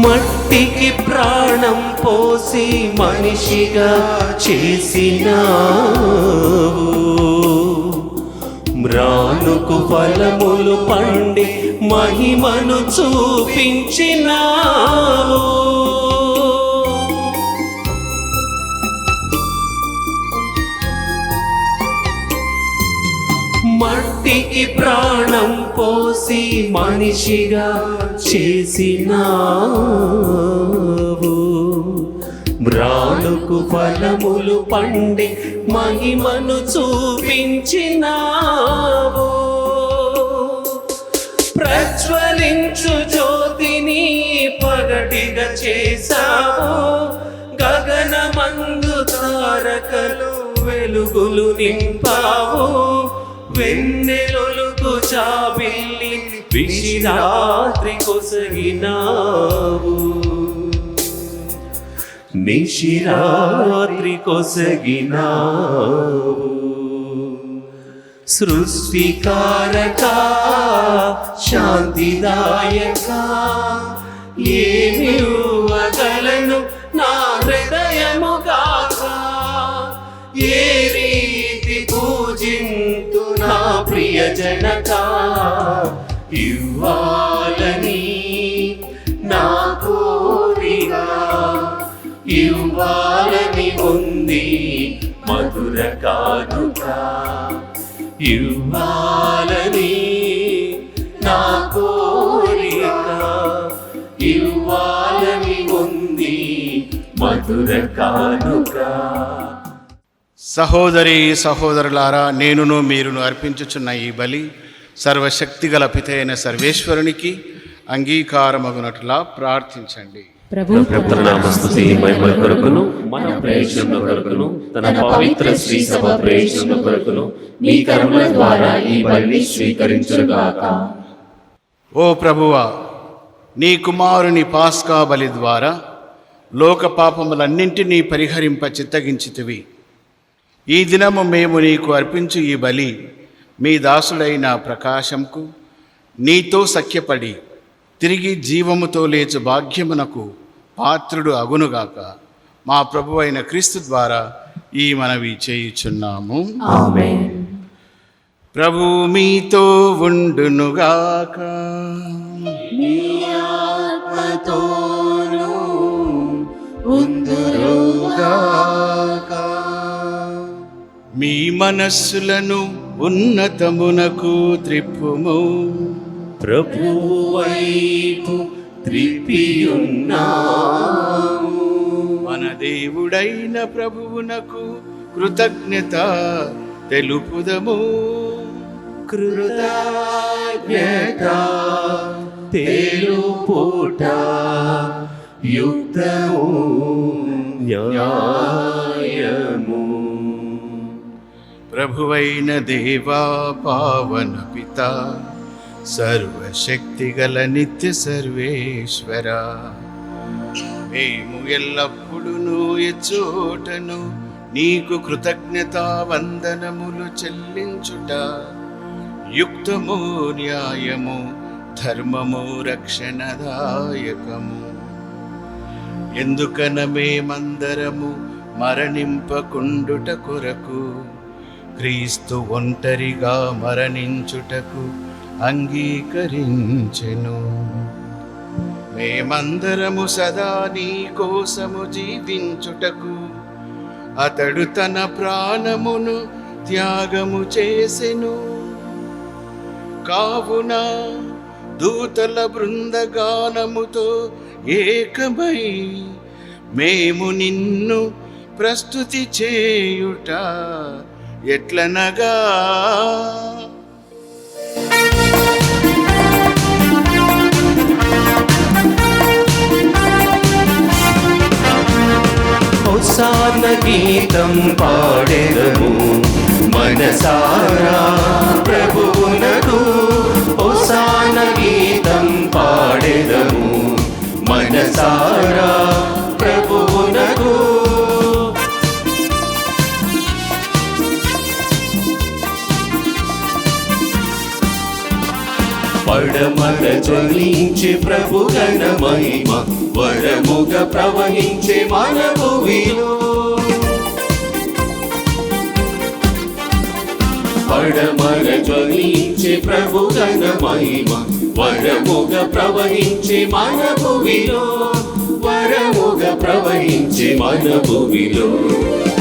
మట్టికి ప్రాణం పోసి మనిషిగా చేసినావు. మ్రానుకు ఫలములు పండి మహిమను చూపించినావు. మట్టికి ప్రాణం పోసి మనిషిగా చేసినావు. మ్రానుకు ఫలములు పండి మహిమను చూపించినావు. ప్రజ్వలించు జ్యోతిని పగటిగా చేశావు. గగనమందు తారకలు వెలుగులు నింపావు. వెన్నెలొలుగు చాబిల్లి విషిరాత్రి కొసగినావు. నిషిరాత్రి కొసగినావు. సృష్టికారక శాంతిదాయక ఏమివ్వగలను నా హృదయము కాక. ఏ రీతి పూజింతు నా ప్రియజనక. ఇవ్వాలని నా కోరిక, ఇవ్వాలని ఉంది మధుర కానుక. ఇవ్వాలని నా కోరిక, ఇవ్వాలని ఉంది మధుర కానుక. సహోదరి సహోదరులారా, నేనును మీరును అర్పించుచున్న ఈ బలి సర్వశక్తిగల పితైన సర్వేశ్వరునికి అంగీకారమగునట్లా ప్రార్థించండి. ప్రభునామస్తుతి మహిమ కొరకును మన ప్రయోజనం కొరకును తన పవిత్ర శ్రీ సభ ప్రయోజనం కొరకును మీ కర్మల ద్వారా ఈ బలిని స్వీకరించుగాక. ఓ ప్రభువా, నీ కుమారుని పాస్కా బలి ద్వారా లోక పాపములన్నింటినీ పరిహరింప చిత్తగించితివి. ఈ దినము మేము నీకు అర్పించు ఈ బలి మీ దాసుడైన ప్రకాశంకు నీతో సఖ్యపడి తిరిగి జీవముతో లేచు భాగ్యమునకు పాత్రుడు అగునుగాక. మా ప్రభువైన క్రీస్తు ద్వారా ఈ మనవి చేయుచున్నాము. ఆమేన్. ప్రభు మీతో ఉండునుగాక. నీ ఆత్మతోనూ ఉండుగాక. మీ మనస్సులను ఉన్నతమునకు త్రిప్పుము. ప్రభువైపు త్రిప్పియున్నాము. మన దేవుడైన ప్రభువునకు కృతజ్ఞత తెలుపుదము. కృతజ్ఞత తెలుపుట యుక్తము న్యాయము. ప్రభువైన దేవా పావన పిత సర్వశక్తిగల నిత్య సర్వేశ్వర, మేము ఎల్లప్పుడూ ఎచ్చోటను నీకు కృతజ్ఞతా వందనములు చెల్లించుట యుక్తము న్యాయము ధర్మము రక్షణదాయకము. ఎందుకన మేమందరము మరణింపకుండుట కొరకు క్రీస్తు ఒంటరిగా మరణించుటకు అంగీకరించెను. మేమందరము సదా నీ కోసము జీవించుటకు అతడు తన ప్రాణమును త్యాగము చేసెను. కావున దూతల బృందగానముతో ఏకమై మేము నిన్ను ప్రస్తుతి చేయుట ఎట్లనగా, హోసాన గీతం పాడెదము మనసారా ప్రభువునకు. హోసాన గీతం పాడెదము మనసారా ప్రభువునకు. పడమర జ్వలించే ప్రభు ఘన మహిమ వరముగా ప్రవహించే మన భూమిలో. పడమర జ్వలించే ప్రభు ఘన మహిమ వరముగా ప్రవహించే మన భూమిలో. వరముగా ప్రవహించే మన భూమిలో.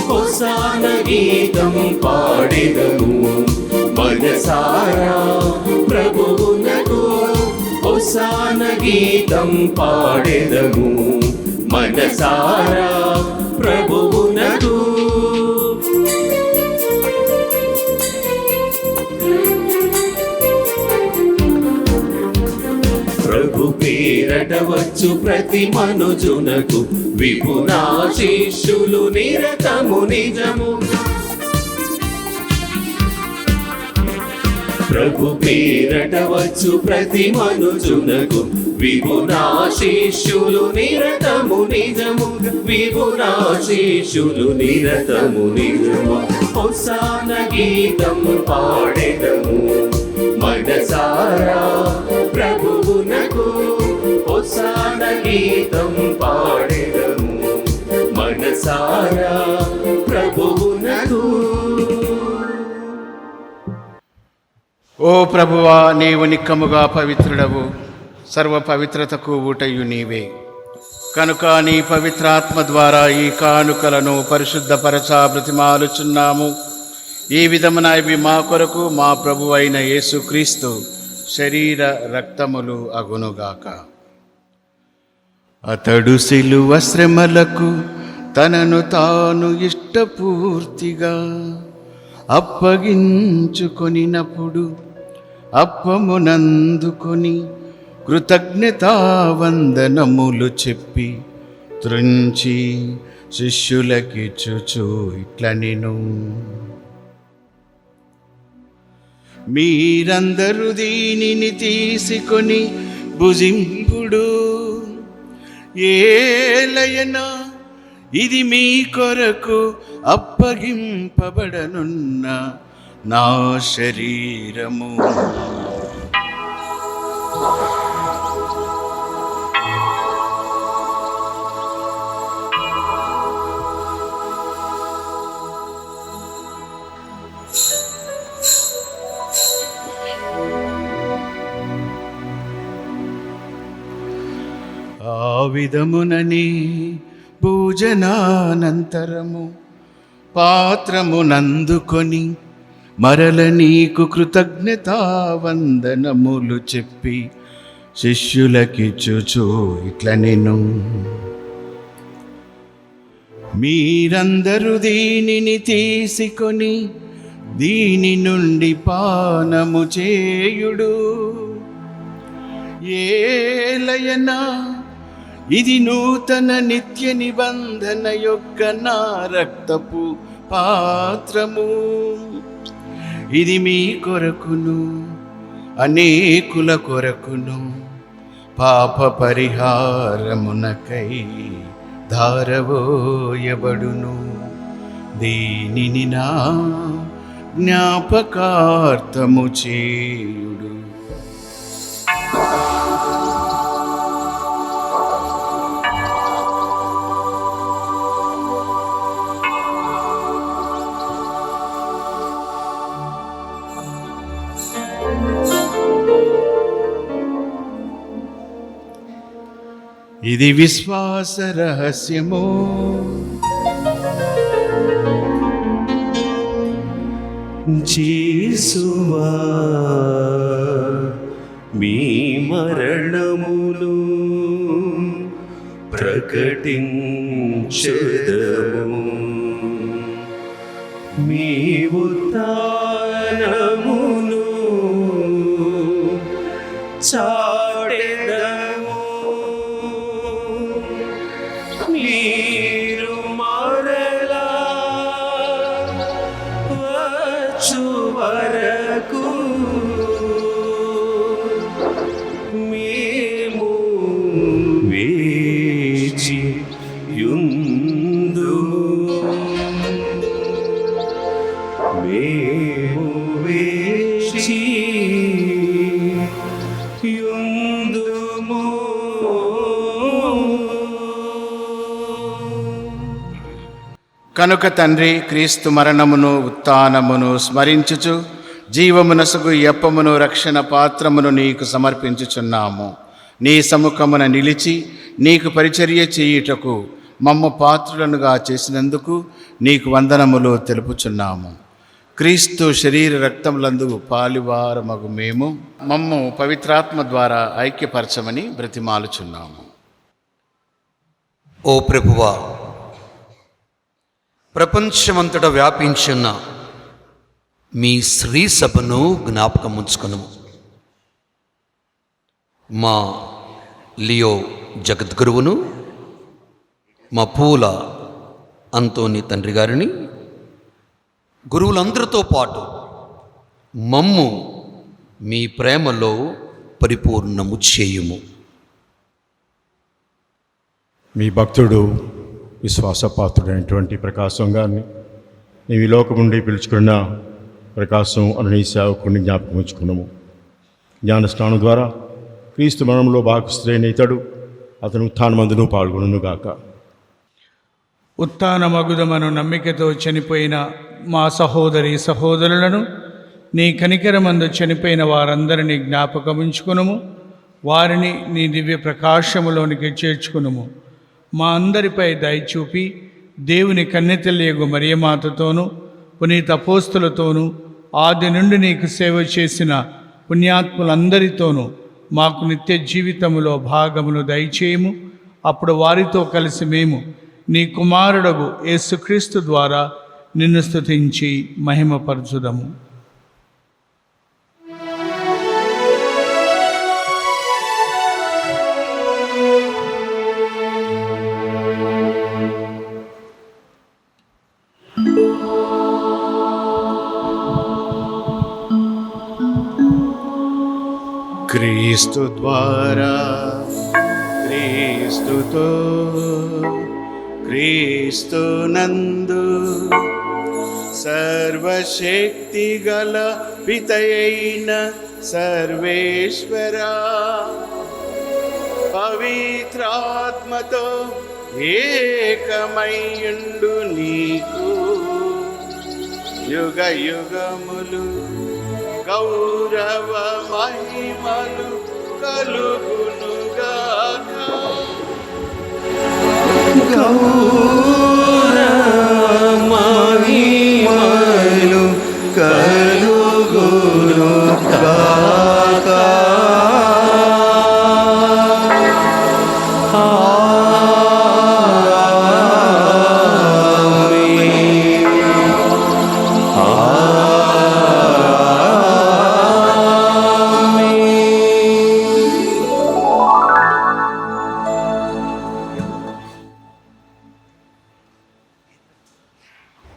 హోసాన గీతం పాడెదము మనసారా ప్రభువునకు. హోసాన గీతం పాడెదము మనసారా ప్రభువునకు. ప్రభు పేరట వచ్చు ప్రతి మనుజునకు విపునాశీష్యులు నిరతము నిజము. ప్రభు పేరట వచ్చు ప్రతి మనుజునకు విపునాశీష్యులు నిరతము నిజము. విపునాశీష్యులు నిరతము నిజము. హోసాన గీతం పాడెదము మనసారా ప్రభువునకు. హోసాన గీతం పాడెదము మనసారా ప్రభువునకు. ఓ ప్రభువా, నీవు నిక్కముగా పవిత్రుడవు, సర్వ పవిత్రతకు ఊటయు నీవే. కనుక నీ పవిత్రాత్మ ద్వారా ఈ కానుకలను పరిశుద్ధపరచా బ్రతిమాలుచున్నాము. ఈ విధమున ఇవి మా కొరకు మా ప్రభు అయిన యేసుక్రీస్తు శరీర రక్తములు అగునుగాక. అతడు శిలువ శ్రమలకు తనను తాను ఇష్టపూర్తిగా అప్పగించుకొనినప్పుడు అప్పమునందుకొని కృతజ్ఞతావందనములు చెప్పి త్రుంచి శిష్యులకిచ్చుచు ఇట్లనెను. మీరందరూ దీనిని తీసుకొని భుజింపుడు. ఏలయనా ఇది మీ కొరకు అప్పగింపబడనున్న నా శరీరము. ఆ విధమునని పూజనానంతరము పాత్రమునందుకొని మరల నీకు కృతజ్ఞతావందనములు చెప్పి శిష్యులకిచ్చుచు ఇట్ల నేను మీరందరూ దీనిని తీసుకొని దీని నుండి పానము చేయుడు. ఏలయనా ఇది నూతన నిత్య నిబంధన యొక్క నా రక్తపు పాత్రము. ఇది మీ కొరకును అనేకుల కొరకును పాప పరిహారమునకై ధారవోయబడును. దీనిని నా జ్ఞాపకార్థము చేయుడు. ఇది విశ్వాస రహస్యము. యేసువా మీ మరణమును ప్రకటించెదము, మీ ఉత్థానమును చాటెదము. మీరు మరలా వచ్చు వరకు మేము వేచి యుందుము. మేము వేచి యుందుము. కనుక తండ్రి, క్రీస్తు మరణమును ఉత్థానమును స్మరించుచు జీవమునసుగు యప్పమును రక్షణ పాత్రమును నీకు సమర్పించుచున్నాము. నీ సముఖమున నిలిచి నీకు పరిచర్య చేయుటకు మమ్ము పాత్రులనుగా చేసినందుకు నీకు వందనములు తెలుపుచున్నాము. క్రీస్తు శరీర రక్తములందు పాలివారమగు మేము మమ్ము పవిత్రాత్మ ద్వారా ఐక్యపరచమని బ్రతిమాలుచున్నాము. ఓ ప్రభువా, ప్రపంచమంతటా వ్యాపించిన మీ శ్రీ సభను జ్ఞాపకం ఉంచుకును. మా లియో జగద్గురువును, మా పూల అంతోని తండ్రి గారిని, గురువులందరితో పాటు మమ్ము మీ ప్రేమలో పరిపూర్ణము చేయుము. మీ భక్తుడు విశ్వాసపాత్రుడైనటువంటి ప్రకాశం గారిని నీవు ఈ లోకం నుండి పిలుచుకున్న ప్రకాశం అనే నీ సేవకుడిని జ్ఞాపకం ఉంచుకున్నాము. జ్ఞాన స్నానం ద్వారా క్రీస్తు మరణంలో భాగస్థుడైన ఇతడు అతను ఉత్థానమందును పాల్గొనుగాక. ఉత్థానమగుదమను నమ్మికతో చనిపోయిన మా సహోదరి సహోదరులను నీ కనికరమందు చనిపోయిన వారందరినీ జ్ఞాపకం ఉంచుకునుము. వారిని నీ దివ్య ప్రకాశములోనికి చేర్చుకునుము. మా అందరిపై దయచూపి దేవుని కన్నెతల్లియగు మరియమాతతోనూ పునీత అపోస్తులతోనూ ఆది నుండి నీకు సేవ చేసిన పుణ్యాత్ములందరితోనూ మాకు నిత్య జీవితములో భాగమును దయచేయము. అప్పుడు వారితో కలిసి మేము నీ కుమారుడగు యేసుక్రీస్తు ద్వారా నిన్ను స్తుతించి మహిమపరచుదము. క్రీస్తు ద్వారా, క్రీస్తుతో, క్రీస్తునందు సర్వశక్తి గల పితయైన సర్వేశ్వర పవిత్రాత్మతో ఏకమయ్యుండు నీకు యుగ యుగములు గౌరవ మహిమలు కలుగునుగాక. గౌర మహిమలు కలుగును గాక.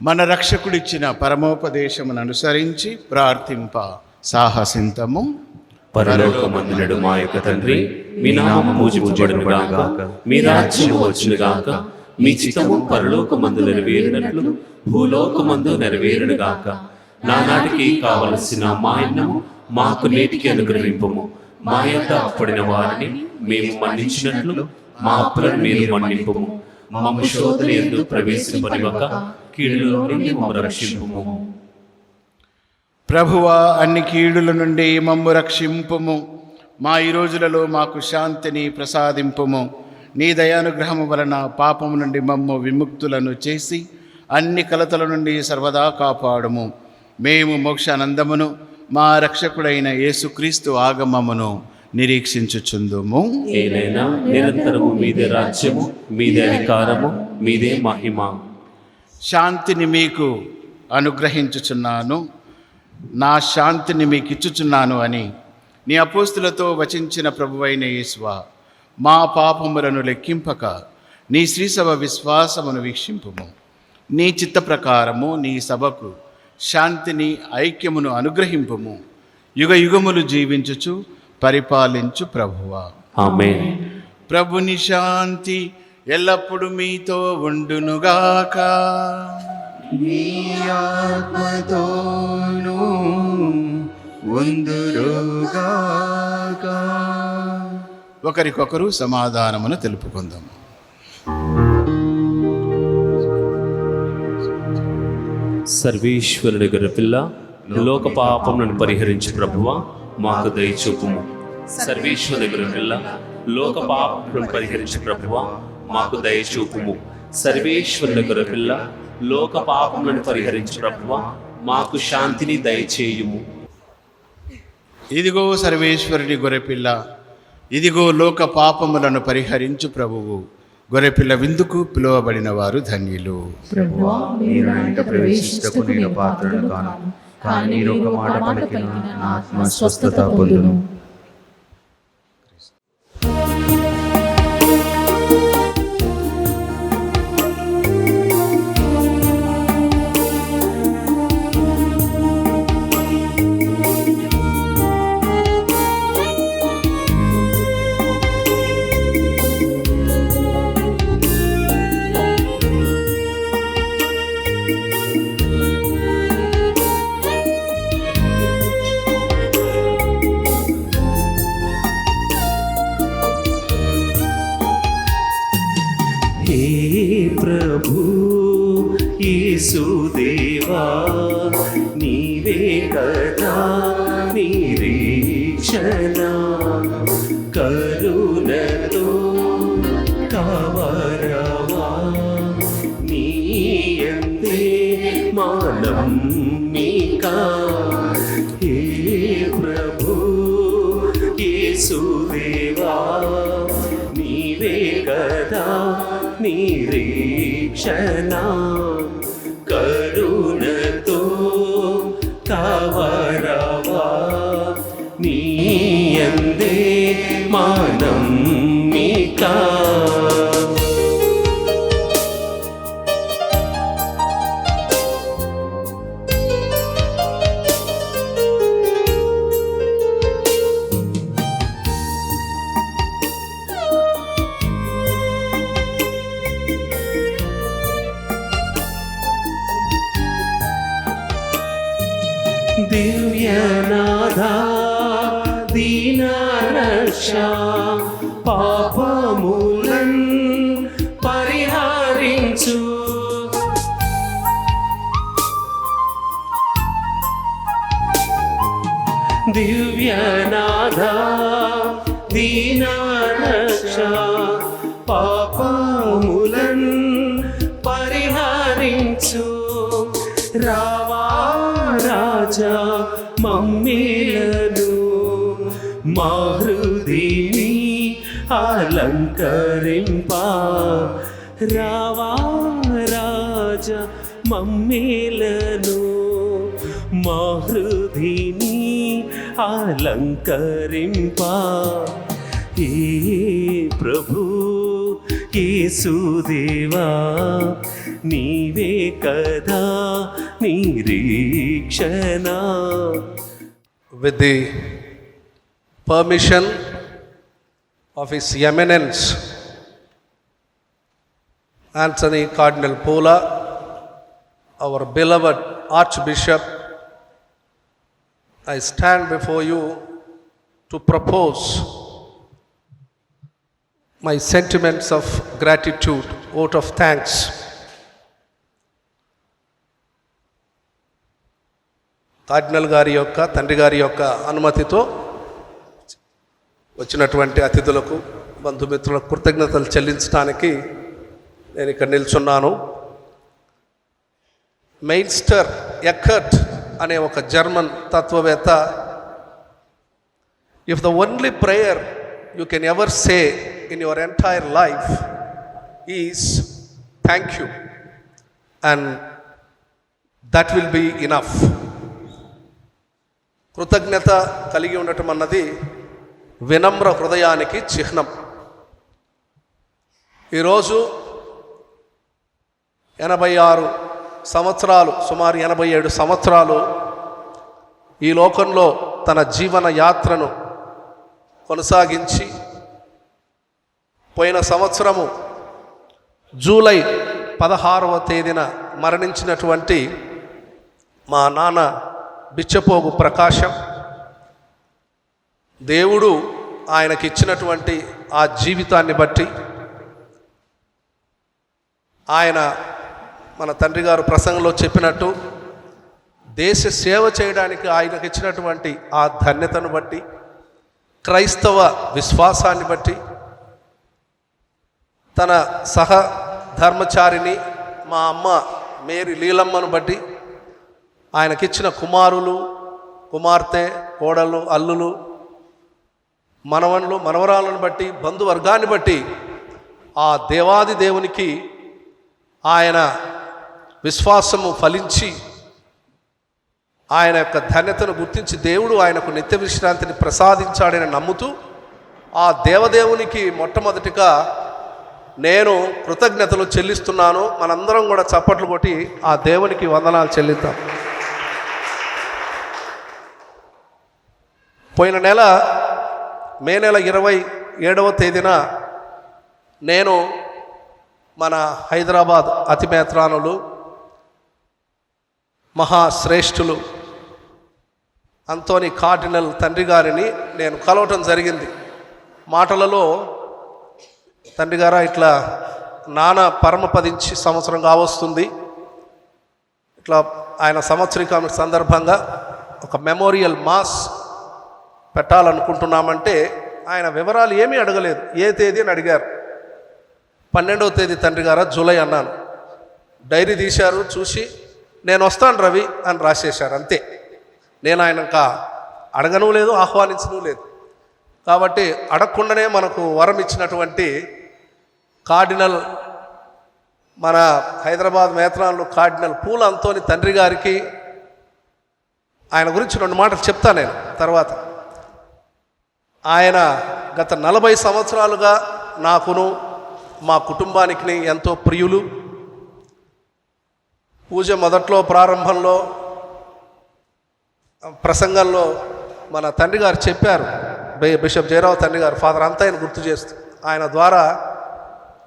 మన రక్షకుడిచ్చిన పరమోపదేశమును అనుసరించి ప్రార్థింప సాహసింతము. పరలోకమందులడు మా యొక్క తండ్రి, మీ నామము పూజించబడును గాక, మీ రాజ్యము వచ్చును గాక, మీ చిత్తము పరలోకమందు నెరవేరినట్లు భూలోకమందు నెరవేరును గాక. నానాటికి కావలసిన మా అన్నము మాకు నేటికి అనుగ్రహింపుము. మా యొక్క అప్పడిన వారిని మేము మన్నించినట్లు మా అప్పులను మీరు మన్నింపుము. మమ్మ శోధన యందు ప్రవేశింపనివ్వక కీడులో నుండి మమ్ము రక్షింపుము. ప్రభువా, అన్ని కీడుల నుండి మమ్ము రక్షింపుము. మా ఈ రోజులలో మాకు శాంతిని ప్రసాదింపుము. నీ దయానుగ్రహము వలన పాపము నుండి మమ్ము విముక్తులను చేసి అన్ని కలతల నుండి సర్వదా కాపాడుము. మేము మోక్షానందమును మా రక్షకుడైన యేసుక్రీస్తు ఆగమమును నిరీక్షించుచుందుము. ఏలైనా నిరంతరము మీదే రాజ్యము, మీదే అధికారము, మీదే మహిమ. శాంతిని మీకు అనుగ్రహించుచున్నాను, నా శాంతిని మీకు ఇచ్చుచున్నాను అని నీ అపోస్తులతో వచించిన ప్రభువైన యేసువా, మా పాపములను లెక్కింపక నీ శ్రీసభ విశ్వాసమును వీక్షింపుము. నీ చిత్త ప్రకారము నీ సభకు శాంతిని ఐక్యమును అనుగ్రహింపుము. యుగ యుగములు జీవించుచు పరిపాలించు ప్రభువా. ఆమేన్. ప్రభుని శాంతి ఎల్లప్పుడూ మీతో ఉండునుగాక. నీ ఆత్మతోనూ ఉందురుగాక. ఒకరికొకరు సమాధానమును తెలుపుకుందాము. సర్వేశ్వరుని గొర్రెపిల్ల, లోక పాపములను పరిహరించు ప్రభువా, మాకు దయచూపుము. సర్వేశ్వరుని గొర్రెపిల్ల, లోక పాపములను పరిహరించు ప్రభువా, మాకు దయచూపుము. సర్వేశ్వరుని గొర్రెపిల్ల, లోక పాపములను పరిహరించు ప్రభువా, మాకు శాంతిని దయచేయుము. ఇదిగో సర్వేశ్వరుని గొర్రెపిల్ల, ఇదిగో లోక పాపములను పరిహరించు ప్రభువు. గొర్రెపిల్ల విందుకు పిలువబడిన వారు ధన్యులు. ప్రభువా, మీరు నా ఇంట ప్రవేశించుటకు నేను పాత్రను కాను, కానీ మీరు ఒక మాట పలికిన నా ఆత్మ స్వస్థత పొందును. హే ప్రభు యేసుదేవా, నీవే కదా నిరీక్షణ, కరుణతో కావరవా, నీయందే మానమ్మిక. హే ప్రభు యేసుదేవా, నీవే కదా నిరీక్షణ, కరుణతో కావరవా, నీయందే మానమ్మిక. దివ్యనాథా దీనరక్ష, పాపములన్ పరిహరించు. దివ్యనాథా దీనరక్ష, పాపములన్ మమ్మేలను మా హృదిని అలంకరింపా రావా రాజా మమ్మేలను మా హృదిని అలంకరింపా ఏ ప్రభు యేసుదేవా నీవే కదా నిరీక్షణ. With the permission of His Eminence Anthony Cardinal Pola, our beloved Archbishop, I stand before you to propose my sentiments of gratitude, vote of thanks. Cardinal గారి యొక్క తండ్రి గారి యొక్క అనుమతితో వచ్చినటువంటి అతిథులకు బంధుమిత్రులకు కృతజ్ఞతలు చెల్లించడానికి నేను ఇక్కడ నిల్చున్నాను. మెయిన్స్టర్ ఎక్కర్ట్ అనే ఒక జర్మన్ తత్వవేత్త, if the only prayer you can ever say in your entire life is thank you and that will be enough. కృతజ్ఞత కలిగి ఉండటం అన్నది వినమ్ర హృదయానికి చిహ్నం. ఈరోజు 86 సంవత్సరాలు, సుమారు 87 సంవత్సరాలు ఈ లోకంలో తన జీవన యాత్రను కొనసాగించి, పోయిన సంవత్సరము జూలై 16వ తేదీన మరణించినటువంటి మా నాన్న బిచ్చపోగు ప్రకాశం, దేవుడు ఆయనకిచ్చినటువంటి ఆ జీవితాన్ని బట్టి, ఆయన మన తండ్రి గారు ప్రసంగంలో చెప్పినట్టు దేశ సేవ చేయడానికి ఆయనకి ఇచ్చినటువంటి ఆ ధన్యతను బట్టి, క్రైస్తవ విశ్వాసాన్ని బట్టి, తన సహధర్మచారిని మా అమ్మ మేరీ లీలమ్మను బట్టి, ఆయనకిచ్చిన కుమారులు, కుమార్తె, కోడలు, అల్లులు, మనవన్లు, మనవరాలను బట్టి, బంధువర్గాన్ని బట్టి ఆ దేవాది దేవునికి ఆయన విశ్వాసము ఫలించి, ఆయన యొక్క ధన్యతను గుర్తించి దేవుడు ఆయనకు నిత్య విశ్రాంతిని ప్రసాదించాడని నమ్ముతూ ఆ దేవదేవునికి మొట్టమొదటిగా నేను కృతజ్ఞతలు చెల్లిస్తున్నాను. మనందరం కూడా చప్పట్లు కొట్టి ఆ దేవునికి వందనాలు చెల్లిద్దాం. పోయిన నెల మే నెల 27వ తేదీన నేను మన హైదరాబాద్ అతిమేత్రానులు, మహాశ్రేష్ఠులు అంతోని కార్డినల్ తండ్రి గారిని నేను కలవటం జరిగింది. మాటలలో, తండ్రి గారా ఇట్లా నాన్న పరమపదించి సంవత్సరం కావస్తుంది, ఇట్లా ఆయన సంవత్సరికం సందర్భంగా ఒక మెమోరియల్ మాస్ పెట్టాలనుకుంటున్నామంటే ఆయన వివరాలు ఏమీ అడగలేదు. ఏ తేదీ అని అడిగారు. 12వ తేదీ తండ్రి గారా జూలై అన్నాను. డైరీ తీశారు, చూసి నేను వస్తాను రవి అని రాసేశారు. అంతే. నేను ఆయనక అడగను లేదు, ఆహ్వానించను లేదు. కాబట్టి అడగకుండానే మనకు వరం ఇచ్చినటువంటి కార్డినల్, మన హైదరాబాద్ మేత్రాన్లు కార్డినల్ పూల అంతోని తండ్రి గారికి ఆయన గురించి 2 మాటలు చెప్తాను నేను తర్వాత. ఆయన గత 40 సంవత్సరాలుగా నాకును మా కుటుంబానికి ఎంతో ప్రియులు. పూజ మొదట్లో ప్రారంభంలో ప్రసంగంలో మన తండ్రి గారు చెప్పారు, బిషప్ జయరావు తండ్రి గారు, ఫాదర్ అంతా ఆయన గుర్తు చేస్తూ, ఆయన ద్వారా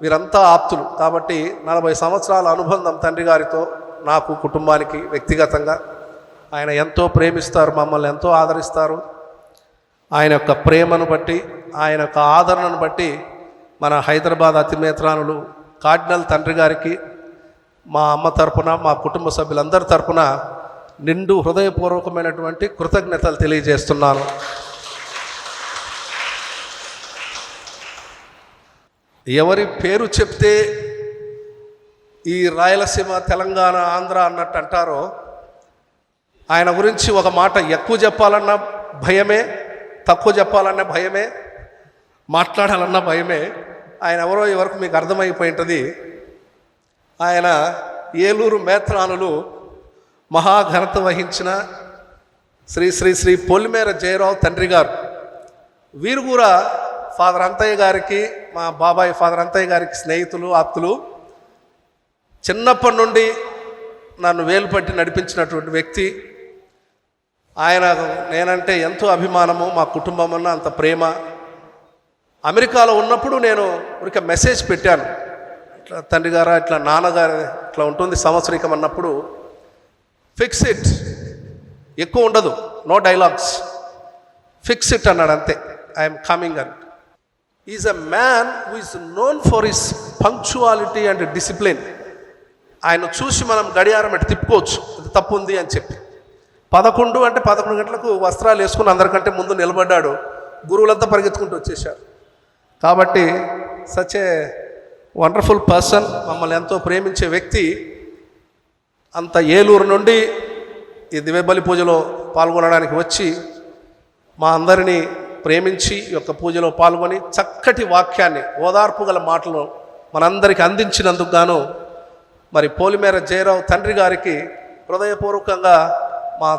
వీరంతా ఆప్తులు. కాబట్టి 40 సంవత్సరాల అనుబంధం తండ్రి గారితో నాకు, కుటుంబానికి వ్యక్తిగతంగా. ఆయన ఎంతో ప్రేమిస్తారు, మమ్మల్ని ఎంతో ఆదరిస్తారు. ఆయన యొక్క ప్రేమను బట్టి, ఆయన యొక్క ఆదరణను బట్టి మన హైదరాబాద్ అతిమేత్రానులు కార్డినల్ తండ్రి గారికి మా అమ్మ తరపున, మా కుటుంబ సభ్యులందరి తరపున నిండు హృదయపూర్వకమైనటువంటి కృతజ్ఞతలు తెలియజేస్తున్నాను. ఎవరి పేరు చెప్తే ఈ రాయలసీమ, తెలంగాణ, ఆంధ్ర అన్నట్టు అంటారో ఆయన గురించి ఒక మాట ఎక్కువ చెప్పాలన్న భయమే, తక్కువ చెప్పాలన్న భయమే, మాట్లాడాలన్న భయమే. ఆయన ఎవరో వరకు మీకు అర్థమైపోయి ఉంటుంది. ఆయన ఏలూరు మేత్రానులు మహాఘనత వహించిన శ్రీ శ్రీ శ్రీ పొలిమేర జయరావు తండ్రి గారు. వీరు కూడా ఫాదర్ అంతయ్య గారికి, మా బాబాయ్ ఫాదర్ అంతయ్య గారికి స్నేహితులు, ఆప్తులు. చిన్నప్పటి నుండి నన్ను వేలు పట్టి నడిపించినటువంటి వ్యక్తి. ఆయన నేనంటే ఎంతో అభిమానము, మా కుటుంబం అన్న అంత ప్రేమ. అమెరికాలో ఉన్నప్పుడు నేను ఒక మెసేజ్ పెట్టాను, ఇట్లా తండ్రి గారా, ఇట్లా నాన్నగారు ఇట్లా ఉంటుంది సంవత్సరికం అన్నప్పుడు, ఫిక్స్ ఇట్, ఎక్కువ ఉండదు, నో డైలాగ్స్, ఫిక్స్ ఇట్ అన్నాడు అంతే. ఐఎమ్ కమింగ్ అని. Is a man who is known for his punctuality and discipline. ఆయన చూసి మనం గడియారం ఎట్టు తిప్పుకోవచ్చు, ఇది తప్పు ఉంది అని చెప్పి. 11 అంటే 11 గంటలకు వస్త్రాలు వేసుకుని అందరికంటే ముందు నిలబడ్డాడు. గురువులంతా పరిగెత్తుకుంటూ వచ్చేసారు. కాబట్టి సచ్ ఏ వండర్ఫుల్ పర్సన్, మమ్మల్ని ఎంతో ప్రేమించే వ్యక్తి. అంత ఏలూరు నుండి ఈ దివ్యబలి పూజలో పాల్గొనడానికి వచ్చి మా అందరినీ ప్రేమించి ఈ యొక్క పూజలో పాల్గొని చక్కటి వాక్యాన్ని, ఓదార్పు గల మాటలు మనందరికీ అందించినందుకు గాను మరి పోలిమేర జయరావు తండ్రి గారికి హృదయపూర్వకంగా మా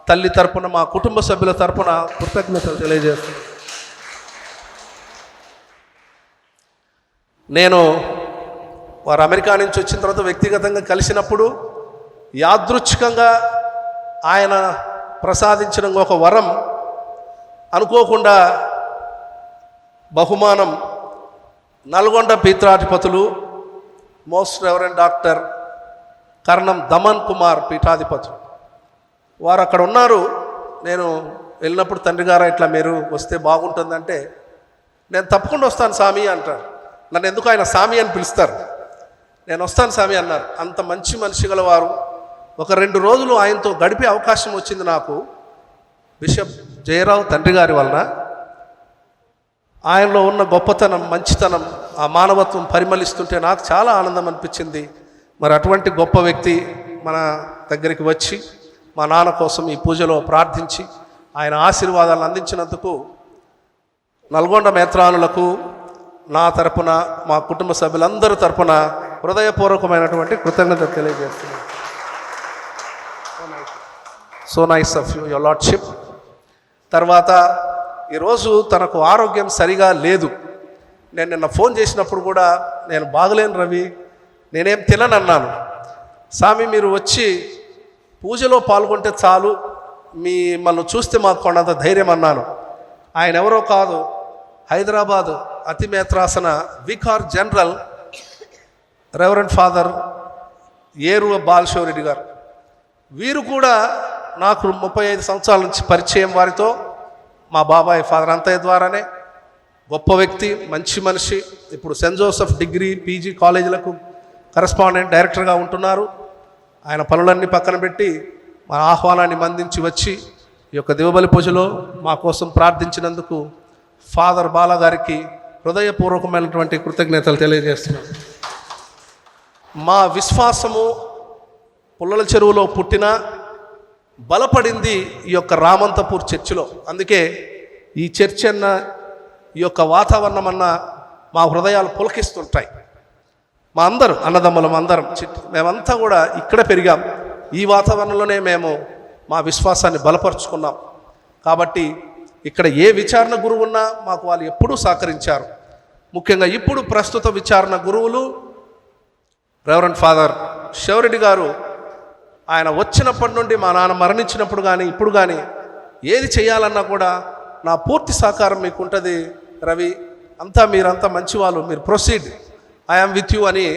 తల్లి తరపున, మా కుటుంబ సభ్యుల తరపున కృతజ్ఞతలు తెలియజేస్తున్నాను. నేను వారు అమెరికా నుంచి వచ్చిన తర్వాత వ్యక్తిగతంగా కలిసినప్పుడు యాదృచ్ఛికంగా ఆయన ప్రసాదించిన ఒక వరం, అనుకోకుండా బహుమానం, నల్గొండ పీఠాధిపతులు మోస్ట్ రెవరెండ్ డాక్టర్ కర్ణం దమన్ కుమార్ పీఠాధిపతులు వారు అక్కడ ఉన్నారు. నేను వెళ్ళినప్పుడు తండ్రి గారు ఇట్లా మీరు వస్తే బాగుంటుందంటే, నేను తప్పకుండా వస్తాను స్వామి అంటారు. నన్ను ఎందుకు ఆయన స్వామి అని పిలుస్తారు. నేను వస్తాను స్వామి అన్నారు. అంత మంచి మనిషి గలవారు. ఒక 2 రోజులు ఆయనతో గడిపే అవకాశం వచ్చింది నాకు. బిషప్ జయరావు తండ్రి గారి వలన ఆయనలో ఉన్న గొప్పతనం, మంచితనం, ఆ మానవత్వం పరిమళిస్తుంటే నాకు చాలా ఆనందం అనిపించింది. మరి అటువంటి గొప్ప వ్యక్తి మన దగ్గరికి వచ్చి మా నాన్న కోసం ఈ పూజలో ప్రార్థించి ఆయన ఆశీర్వాదాలను అందించినందుకు నల్గొండ మేత్రానులకు నా తరపున, మా కుటుంబ సభ్యులందరి తరపున హృదయపూర్వకమైనటువంటి కృతజ్ఞత తెలియజేస్తున్నాను. So nice of you, your lordship. తర్వాత ఈరోజు తనకు ఆరోగ్యం సరిగా లేదు. నేను నిన్న ఫోన్ చేసినప్పుడు కూడా నేను బాగలేను రవి, నేనేం తిననన్నాను. స్వామి మీరు వచ్చి పూజలో పాల్గొంటే చాలు, మిమ్మల్ని చూస్తే మాకు కొండంత ధైర్యం అన్నాను. ఆయన ఎవరో కాదు, హైదరాబాద్ అతిమేత్రాసన vicar general reverend father Eru Balashivareddy గారు. వీరు కూడా నాకు 35 సంవత్సరాల నుంచి పరిచయం. వారితో మా బాబాయ్ ఫాదర్ అంతయ్య ద్వారానే. గొప్ప వ్యక్తి, మంచి మనిషి. ఇప్పుడు సెయింట్ జోసెఫ్ డిగ్రీ పీజీ కాలేజీలకు కరెస్పాండెంట్ డైరెక్టర్గా ఉంటున్నారు. ఆయన పనులన్నీ పక్కన పెట్టి మా ఆహ్వానాన్ని మందించి వచ్చి ఈ యొక్క దివ్యబలి పూజలో మా కోసం ప్రార్థించినందుకు ఫాదర్ బాలా గారికి హృదయపూర్వకమైనటువంటి కృతజ్ఞతలు తెలియజేస్తున్నాను. మా విశ్వాసము పుల్లల చెరువులో పుట్టిన బలపడింది ఈ యొక్క రామంతపూర్ చర్చిలో. అందుకే ఈ చర్చ్ అన్న, ఈ యొక్క వాతావరణం అన్న మా హృదయాలు పులకిస్తుంటాయి. మా అందరూ అన్నదమ్ములం అందరం మేమంతా కూడా ఇక్కడ పెరిగాం. ఈ వాతావరణంలోనే మేము మా విశ్వాసాన్ని బలపరుచుకున్నాం. కాబట్టి ఇక్కడ ఏ విచారణ గురువు ఉన్నా మాకు వాళ్ళు ఎప్పుడూ సహకరించారు. ముఖ్యంగా ఇప్పుడు ప్రస్తుత విచారణ గురువులు రెవరెండ్ ఫాదర్ శివరెడ్డి గారు. ఆయన వచ్చినప్పటి నుండి, మా నాన్న మరణించినప్పుడు కానీ ఇప్పుడు కానీ ఏది చేయాలన్నా కూడా నా పూర్తి సహకారం మీకు ఉంటుంది రవి, మీరంతా మంచివాళ్ళు, మీరు ప్రొసీడ్, ఐఆమ్ విత్ యూ అని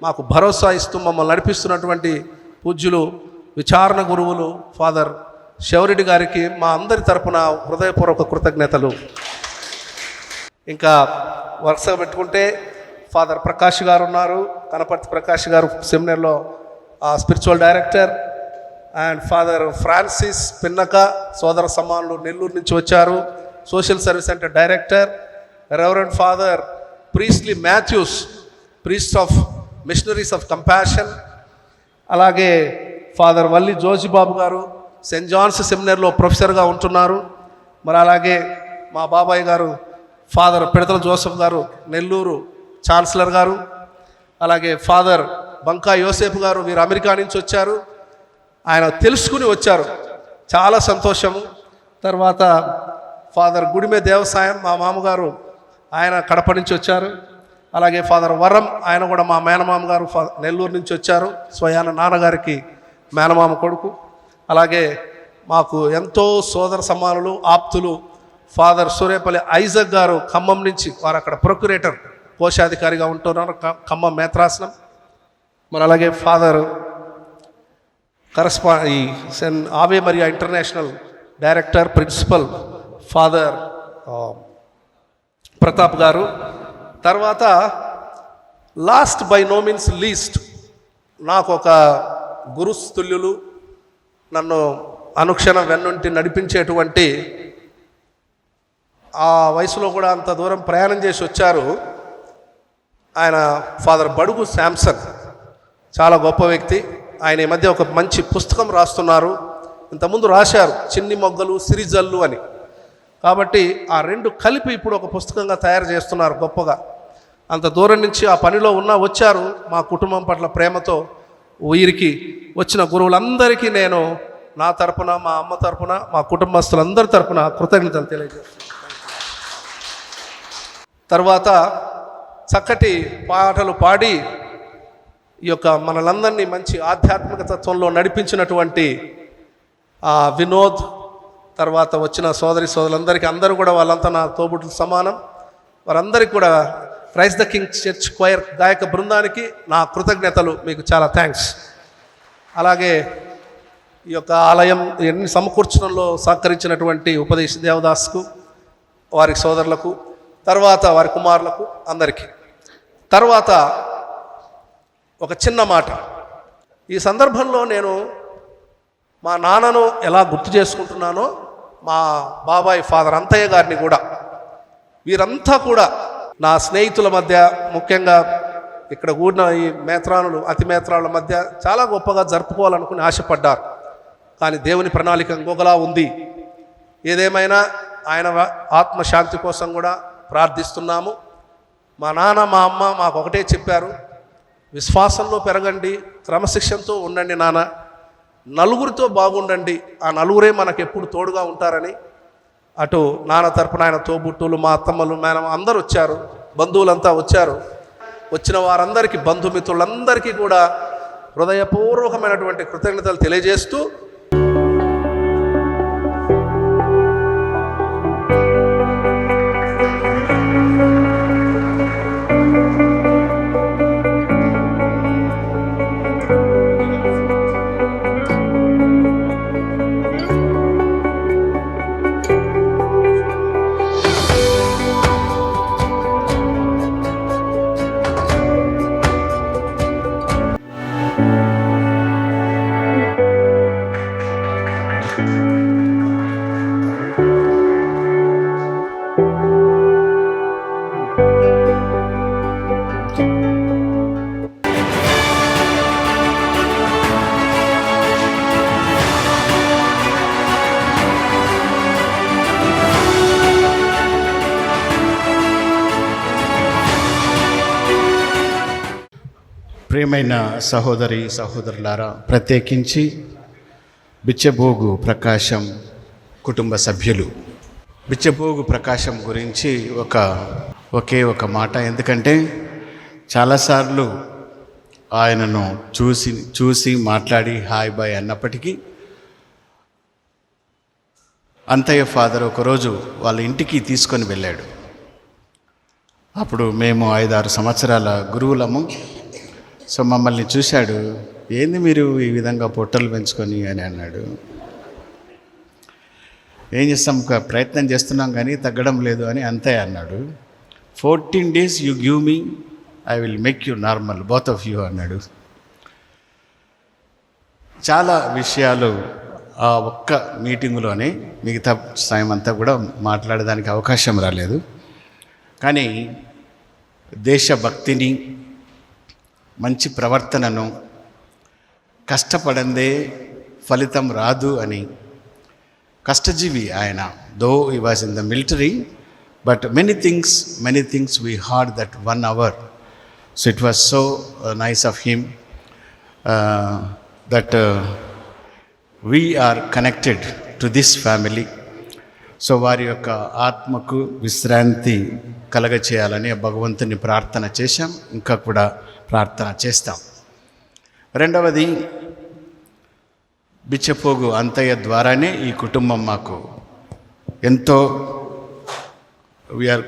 మాకు భరోసా ఇస్తూ మమ్మల్ని నడిపిస్తున్నటువంటి పూజ్యులు విచారణ గురువులు ఫాదర్ శివరెడ్డి గారికి మా అందరి తరపున హృదయపూర్వక కృతజ్ఞతలు. ఇంకా వరుసగా పెట్టుకుంటే ఫాదర్ ప్రకాష్ గారు ఉన్నారు. కనపర్తి ప్రకాష్ గారు సెమినార్లో spiritual director. And father Francis Pinnaka సోదర సమానులు నెల్లూరు నుంచి వచ్చారు, social service centre director. Reverend father Presley Mathews, priest of missionaries of compassion. అలాగే father Valli Jojibabu garu saint Johne's సెమినరీలో ప్రొఫెసర్గా ఉంటున్నారు. మరి అలాగే మా బాబాయ్ గారు ఫాదర్ పిడతల జోసెఫ్ గారు నెల్లూరు ఛాన్సలర్ గారు, అలాగే ఫాదర్ బంకా యోసేఫ్ గారు వీరు అమెరికా నుంచి వచ్చారు. ఆయన తెలుసుకుని వచ్చారు, చాలా సంతోషము. తర్వాత ఫాదర్ గుడిమే దేవసాయం మా మామగారు, ఆయన కడప నుంచి వచ్చారు. అలాగే ఫాదర్ వరం, ఆయన కూడా మా మేనమామ గారు నెల్లూరు నుంచి వచ్చారు, స్వయాన నాన్నగారికి మేనమామ కొడుకు. అలాగే మాకు ఎంతో సోదర సమానులు ఆప్తులు ఫాదర్ సూర్యపల్లి ఐజక్ గారు ఖమ్మం నుంచి, వారు అక్కడ ప్రొక్యురేటర్ కోశాధికారిగా ఉంటున్నారు ఖమ్మం మేత్రాసనం. మరి అలాగే ఫాదర్ ఈ Ave Maria international director principal father Pratap garu. తర్వాత last by no means least, నాకు ఒక గురుస్తుల్యులు, నన్ను అనుక్షణం వెన్నుంటి నడిపించేటువంటి, ఆ వయసులో కూడా అంత దూరం ప్రయాణం చేసి వచ్చారు, ఆయన ఫాదర్ బడుగు శాంసన్. చాలా గొప్ప వ్యక్తి. ఆయన ఈ మధ్య ఒక మంచి పుస్తకం రాస్తున్నారు. ఇంతకుముందు రాశారు చిన్ని మొగ్గలు సిరిజల్లు అని. కాబట్టి ఆ రెండు కలిపి ఇప్పుడు ఒక పుస్తకంగా తయారు చేస్తున్నారు గొప్పగా. అంత దూరం నుంచి ఆ పనిలో వచ్చారు. మా కుటుంబం పట్ల ప్రేమతో వీరికి వచ్చిన గురువులందరికీ నేను నా తరపున, మా అమ్మ తరపున, మా కుటుంబస్తులందరి తరపున కృతజ్ఞతలు తెలియజేస్తున్నాను. తర్వాత చక్కటి పాటలు పాడి ఈ యొక్క మనలందరినీ మంచి ఆధ్యాత్మిక తత్వంలో నడిపించినటువంటి వినోద్, తర్వాత వచ్చిన సోదరులందరికీ, అందరూ కూడా వాళ్ళంతా నా తోబుట్టులు సమానం. వారందరికీ కూడా Christ the King church choir గాయక బృందానికి నా కృతజ్ఞతలు, మీకు చాలా థ్యాంక్స్. అలాగే ఈ యొక్క ఆలయం ఎన్ని సమకూర్చడంలో సహకరించినటువంటి ఉపదేశ దేవదాస్కు, వారి సోదరులకు, తర్వాత వారి కుమారులకు అందరికీ. తర్వాత ఒక చిన్న మాట, ఈ సందర్భంలో నేను మా నాన్నను ఎలా గుర్తు చేసుకుంటున్నానో, మా బాబాయ్ ఫాదర్ అంతయ్య గారిని కూడా, వీరంతా కూడా నా స్నేహితుల మధ్య, ముఖ్యంగా ఇక్కడ కూడిన ఈ మేత్రానులు అతి మేత్రాల మధ్య చాలా గొప్పగా జరుపుకోవాలనుకుని ఆశపడ్డారు. కానీ దేవుని ప్రణాళిక ఇంకొకలా ఉంది. ఏదేమైనా ఆయన ఆత్మశాంతి కోసం కూడా ప్రార్థిస్తున్నాము. మా నాన్న మా అమ్మ మాకు ఒకటే చెప్పారు, విశ్వాసంలో పెరగండి, క్రమశిక్షణతో ఉండండి నాన్న, నలుగురితో బాగుండండి, ఆ నలుగురే మనకు ఎప్పుడు తోడుగా ఉంటారని. అటు నాన్న తరపున ఆయన తోబుట్టులు, మా అత్తమ్మలు, మేనమ్మ అందరూ వచ్చారు, బంధువులంతా వచ్చారు. వచ్చిన వారందరికీ, బంధుమిత్రులందరికీ కూడా హృదయపూర్వకమైనటువంటి కృతజ్ఞతలు తెలియజేస్తూ, ప్రియమైన సహోదరి సహోదరులారా, ప్రత్యేకించి బిచ్చబోగు ప్రకాశం కుటుంబ సభ్యులు, బిచ్చబోగు ప్రకాశం గురించి ఒకే ఒక మాట. ఎందుకంటే చాలాసార్లు ఆయనను చూసి మాట్లాడి హాయ్ బాయ్ అన్నప్పటికీ, అంతయ్య ఫాదర్ ఒకరోజు వాళ్ళ ఇంటికి తీసుకొని వెళ్ళాడు. అప్పుడు మేము 5-6 సంవత్సరాల గురువులము. సో మమ్మల్ని చూశాడు, ఏంది మీరు ఈ విధంగా పొట్టలు పెంచుకొని అని అన్నాడు. ఏం చేస్తాం, ప్రయత్నం చేస్తున్నాం కానీ తగ్గడం లేదు అని అంతే అన్నాడు. 14 days you give me, I will make you normal both of you అన్నాడు. చాలా విషయాలు ఆ ఒక్క మీటింగులోనే, మిగతా సమయం అంతా కూడా మాట్లాడడానికి అవకాశం రాలేదు. కానీ దేశభక్తిని, మంచి ప్రవర్తనను, కష్టపడందే ఫలితం రాదు అని. కష్టజీవి ఆయన, though he was in the military, but many things we heard that 1 hour. So it was so nice of him that we are connected to this family. So వారి యొక్క ఆత్మకు విశ్రాంతి కలగచేయాలని భగవంతుని ప్రార్థన చేశాం, ఇంకా కూడా ప్రార్థన చేస్తాం. రెండవది, బిచ్చపోగు అంతయ్య ద్వారానే ఈ కుటుంబం మాకు ఎంతో we are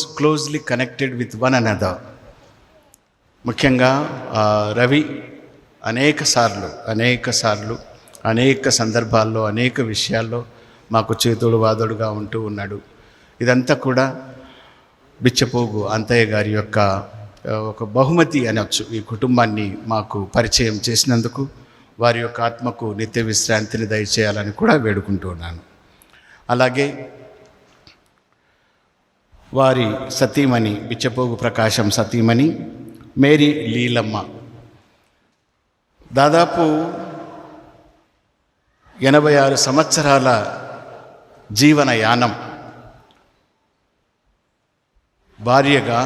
closely connected with one another. ముఖ్యంగా రవి అనేక సార్లు అనేక సందర్భాల్లో అనేక విషయాల్లో మాకు చేతుడు వాదోడుగా ఉంటూ ఉన్నాడు. ఇదంతా కూడా బిచ్చపోగు అంతయ్య గారి యొక్క ఒక బహుమతి అనొచ్చు. ఈ కుటుంబాన్ని మాకు పరిచయం చేసినందుకు వారి యొక్క ఆత్మకు నిత్య విశ్రాంతిని దయచేయాలని కూడా వేడుకుంటూ ఉన్నాను. అలాగే వారి సతీమణి, బిచ్చపోగు ప్రకాశం సతీమణి మేరీ లీలమ్మ, దాదాపు 86 సంవత్సరాల జీవన యానం, భార్యగా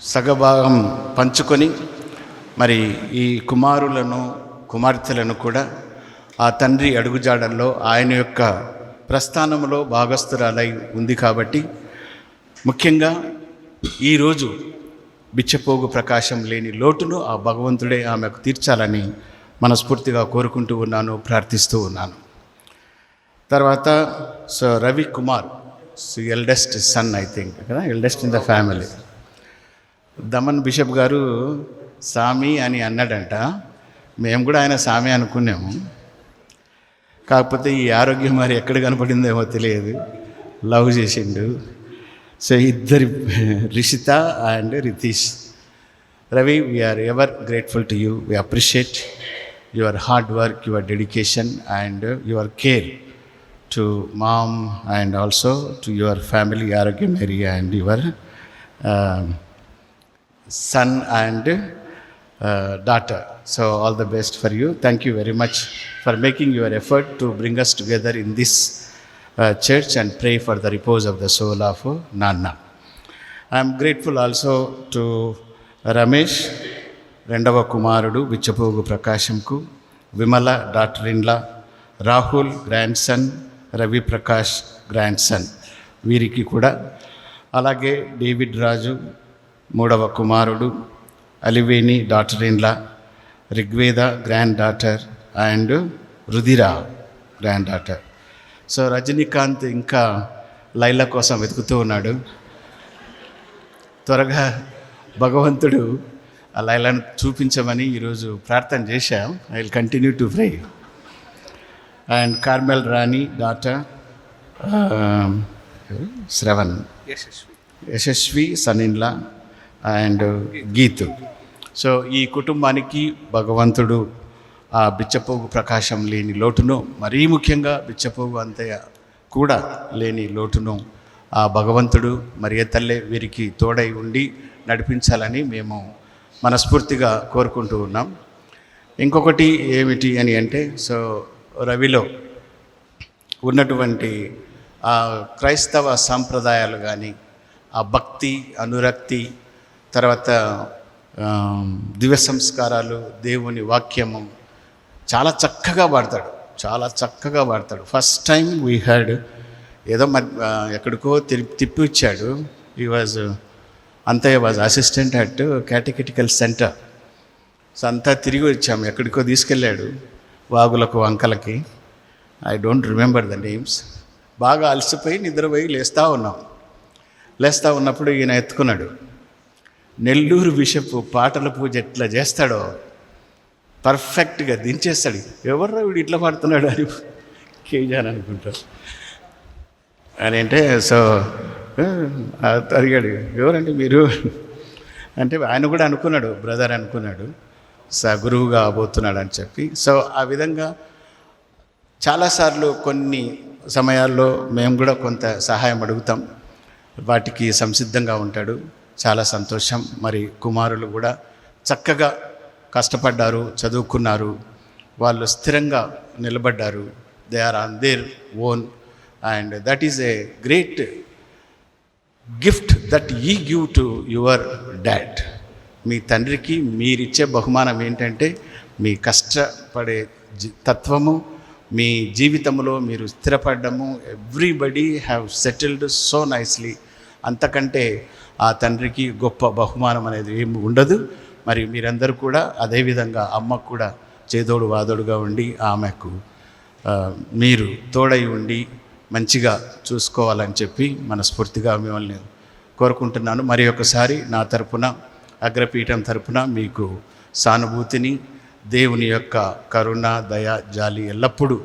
సగభాగం పంచుకొని మరి ఈ కుమార్తెలను కూడా ఆ తండ్రి అడుగుజాడల్లో ఆయన యొక్క ప్రస్థానంలో భాగస్థురాలై ఉంది. కాబట్టి ముఖ్యంగా ఈరోజు బిచ్చపోగు ప్రకాశం లేని లోటును ఆ భగవంతుడే ఆమెకు తీర్చాలని మనస్ఫూర్తిగా కోరుకుంటూ ఉన్నాను, ప్రార్థిస్తూ ఉన్నాను. తర్వాత so Ravi Kumar, eldest son, I think కదా, ఎల్డెస్ట్ ఇన్ ద ఫ్యామిలీ. దమన్ బిషప్ గారు సామి అని అన్నాడంట. మేము కూడా ఆయన సామి అనుకున్నాము. కాకపోతే ఈ ఆరోగ్యం మరి ఎక్కడ కనపడిందేమో తెలియదు, లవ్ చేసిండు. సో ఇద్దరి, Rishitha and Ritish. Ravi, we are ever grateful to you. We appreciate your hard work, your dedication and your care to mom and also to your family, Arogya Mary and your son and daughter. So all the best for you. Thank you very much for making your effort to bring us together in this church and pray for the repose of the soul of Nana. I am grateful also to Ramesh, రెండవ కుమారుడు బిచ్చపోగు ప్రకాశంకు, Vimala daughter in law, Rahul grandson, Ravi Prakash grandson, వీరికి కూడా. అలాగే David Raju మూడవ కుమారుడు, Aliveni daughter in law, Rigveda granddaughter and Rudhira granddaughter. So Rajinikanth ఇంకా లైలా కోసం వెతుకుతూ ఉన్నాడు. త్వరగా భగవంతుడు ఆ లైలాను చూపించమని ఈరోజు ప్రార్థన చేశాం. I will continue to pray. And Carmel Rani daughter Shravan, Yashasvi son in law and Geetu. So ఈ కుటుంబానికి భగవంతుడు ఆ బిచ్చపోగు ప్రకాశం లేని లోటును, మరీ ముఖ్యంగా బిచ్చపోగు అంతయ్య కూడా లేని లోటును ఆ భగవంతుడు మరి తల్లే వీరికి తోడై ఉండి నడిపించాలని మేము మనస్ఫూర్తిగా కోరుకుంటూ ఉన్నాం. ఇంకొకటి ఏమిటి అని అంటే, సో రవిలో ఉన్నటువంటి ఆ క్రైస్తవ సాంప్రదాయాలు కానీ, ఆ భక్తి, అనురక్తి, తర్వాత దివ్య సంస్కారాలు, దేవుని వాక్యము చాలా చక్కగా పాడతాడు. ఫస్ట్ టైం వీ హర్డ్, ఏదో ఎక్కడికో తిప్పి ఇచ్చాడు. He was Antayya was assistant at catechetical centre. So అంతా తిరిగి వచ్చాము, ఎక్కడికో తీసుకెళ్ళాడు, వాగులకు వంకలకి. I don't remember the names. బాగా అలసిపోయి నిద్రపోయి లేస్తూ ఉన్నప్పుడు ఈయన ఎత్తుకున్నాడు. నెల్లూరు బిషప్ పాటల పూజ ఎట్లా చేస్తాడో పర్ఫెక్ట్గా దించేస్తాడు. ఎవర్రా వీడు ఇట్లా పాడుతున్నాడు అని కేజాన్ అనుకుంటారు అని అంటే. సో అడిగాడు, ఎవరంటే మీరు అంటే ఆయన కూడా అనుకున్నాడు, బ్రదర్ అనుకున్నాడు, గురువుగా పోతున్నాడు అని చెప్పి. సో ఆ విధంగా చాలాసార్లు కొన్ని సమయాల్లో మేము కూడా కొంత సహాయం అడుగుతాం, వాటికి సంసిద్ధంగా ఉంటాడు. చాలా సంతోషం. మరి కుమారులు కూడా చక్కగా కష్టపడ్డారు, చదువుకున్నారు, వాళ్ళు స్థిరంగా నిలబడ్డారు. They are on their own and that is a great gift that you give to your dad. మీ తండ్రికి మీరిచ్చే బహుమానం ఏంటంటే మీ కష్టపడే తత్వము, మీ జీవితంలో మీరు స్థిరపడ్డము. Everybody have settled so nicely. అంతకంటే ఆ తండ్రికి గొప్ప బహుమానం అనేది ఏమి ఉండదు. మరి మీరందరూ కూడా అదేవిధంగా అమ్మకు కూడా చేదోడు వాదోడుగా ఉండి ఆమెకు మీరు తోడై ఉండి మంచిగా చూసుకోవాలని చెప్పి మనస్ఫూర్తిగా మిమ్మల్ని కోరుకుంటున్నాను. మరి ఒకసారి నా తరపున, అగ్రపీఠం తరపున మీకు సానుభూతిని, దేవుని యొక్క కరుణ, దయ, జాలి ఎల్లప్పుడూ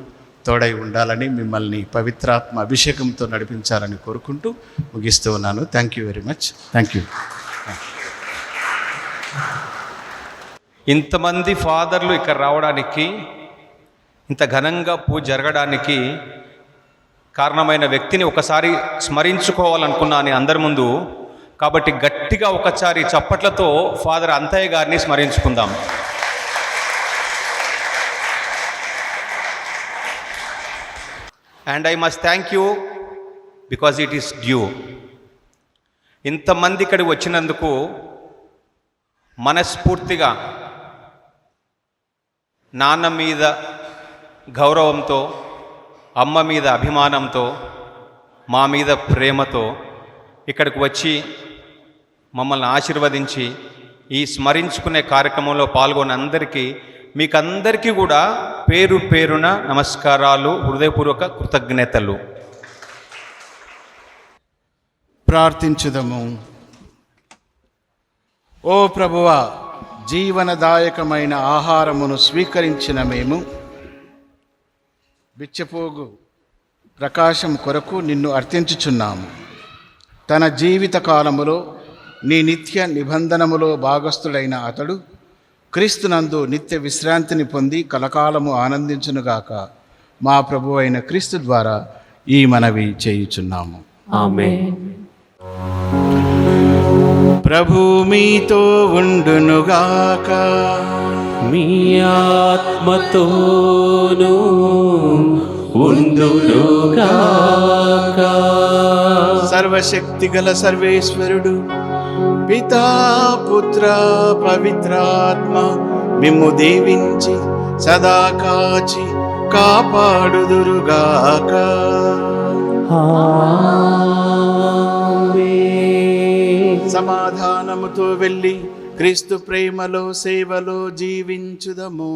తోడై ఉండాలని, మిమ్మల్ని పవిత్రాత్మ అభిషేకంతో నడిపించాలని కోరుకుంటూ ముగిస్తూ ఉన్నాను. Thank you very much. Thank you. ఇంతమంది ఫాదర్లు ఇక్కడ రావడానికి, ఇంత ఘనంగా పూజ జరగడానికి కారణమైన వ్యక్తిని ఒకసారి స్మరించుకోవాలనుకున్నాను అందరి ముందు. కాబట్టి గట్టిగా ఒకసారి చప్పట్లతో ఫాదర్ అంతయ్య గారిని స్మరించుకుందాం. And I must thank you because it is due. ఇంతమంది ఇక్కడికి వచ్చినందుకు మనస్ఫూర్తిగా నాన్న మీద గౌరవంతో, అమ్మ మీద అభిమానంతో, మా మీద ప్రేమతో ఇక్కడికి వచ్చి మమ్మల్ని ఆశీర్వదించి ఈ స్మరించుకునే కార్యక్రమంలో పాల్గొన్న అందరికీ, మీకందరికీ కూడా పేరు పేరున నమస్కారాలు, హృదయపూర్వక కృతజ్ఞతలు. ప్రార్థించుదము. ఓ ప్రభువా, జీవనదాయకమైన ఆహారమును స్వీకరించిన మేము బిచ్చపోగు ప్రకాశం కొరకు నిన్ను అర్థించుచున్నాము. తన జీవిత కాలములో నీ నిత్య నిబంధనములో భాగస్థుడైన అతడు క్రీస్తునందు నిత్య విశ్రాంతిని పొంది కలకాలము ఆనందించునుగాక. మా ప్రభు అయిన క్రీస్తు ద్వారా ఈ మనవి చేయుచున్నాము. ఆమేన్. ప్రభు మీతో ఉండునుగాక. మీ ఆత్మతోనూ ఉండునుగాక. సర్వశక్తి గల సర్వేశ్వరుడు పితా, పుత్ర, పవిత్రాత్మ మిమ్ము దీవించి సదా కాచి కాపాడుదురుగాక. సమాధానముతో వెళ్ళి క్రీస్తు ప్రేమలో, సేవలో జీవించుదము.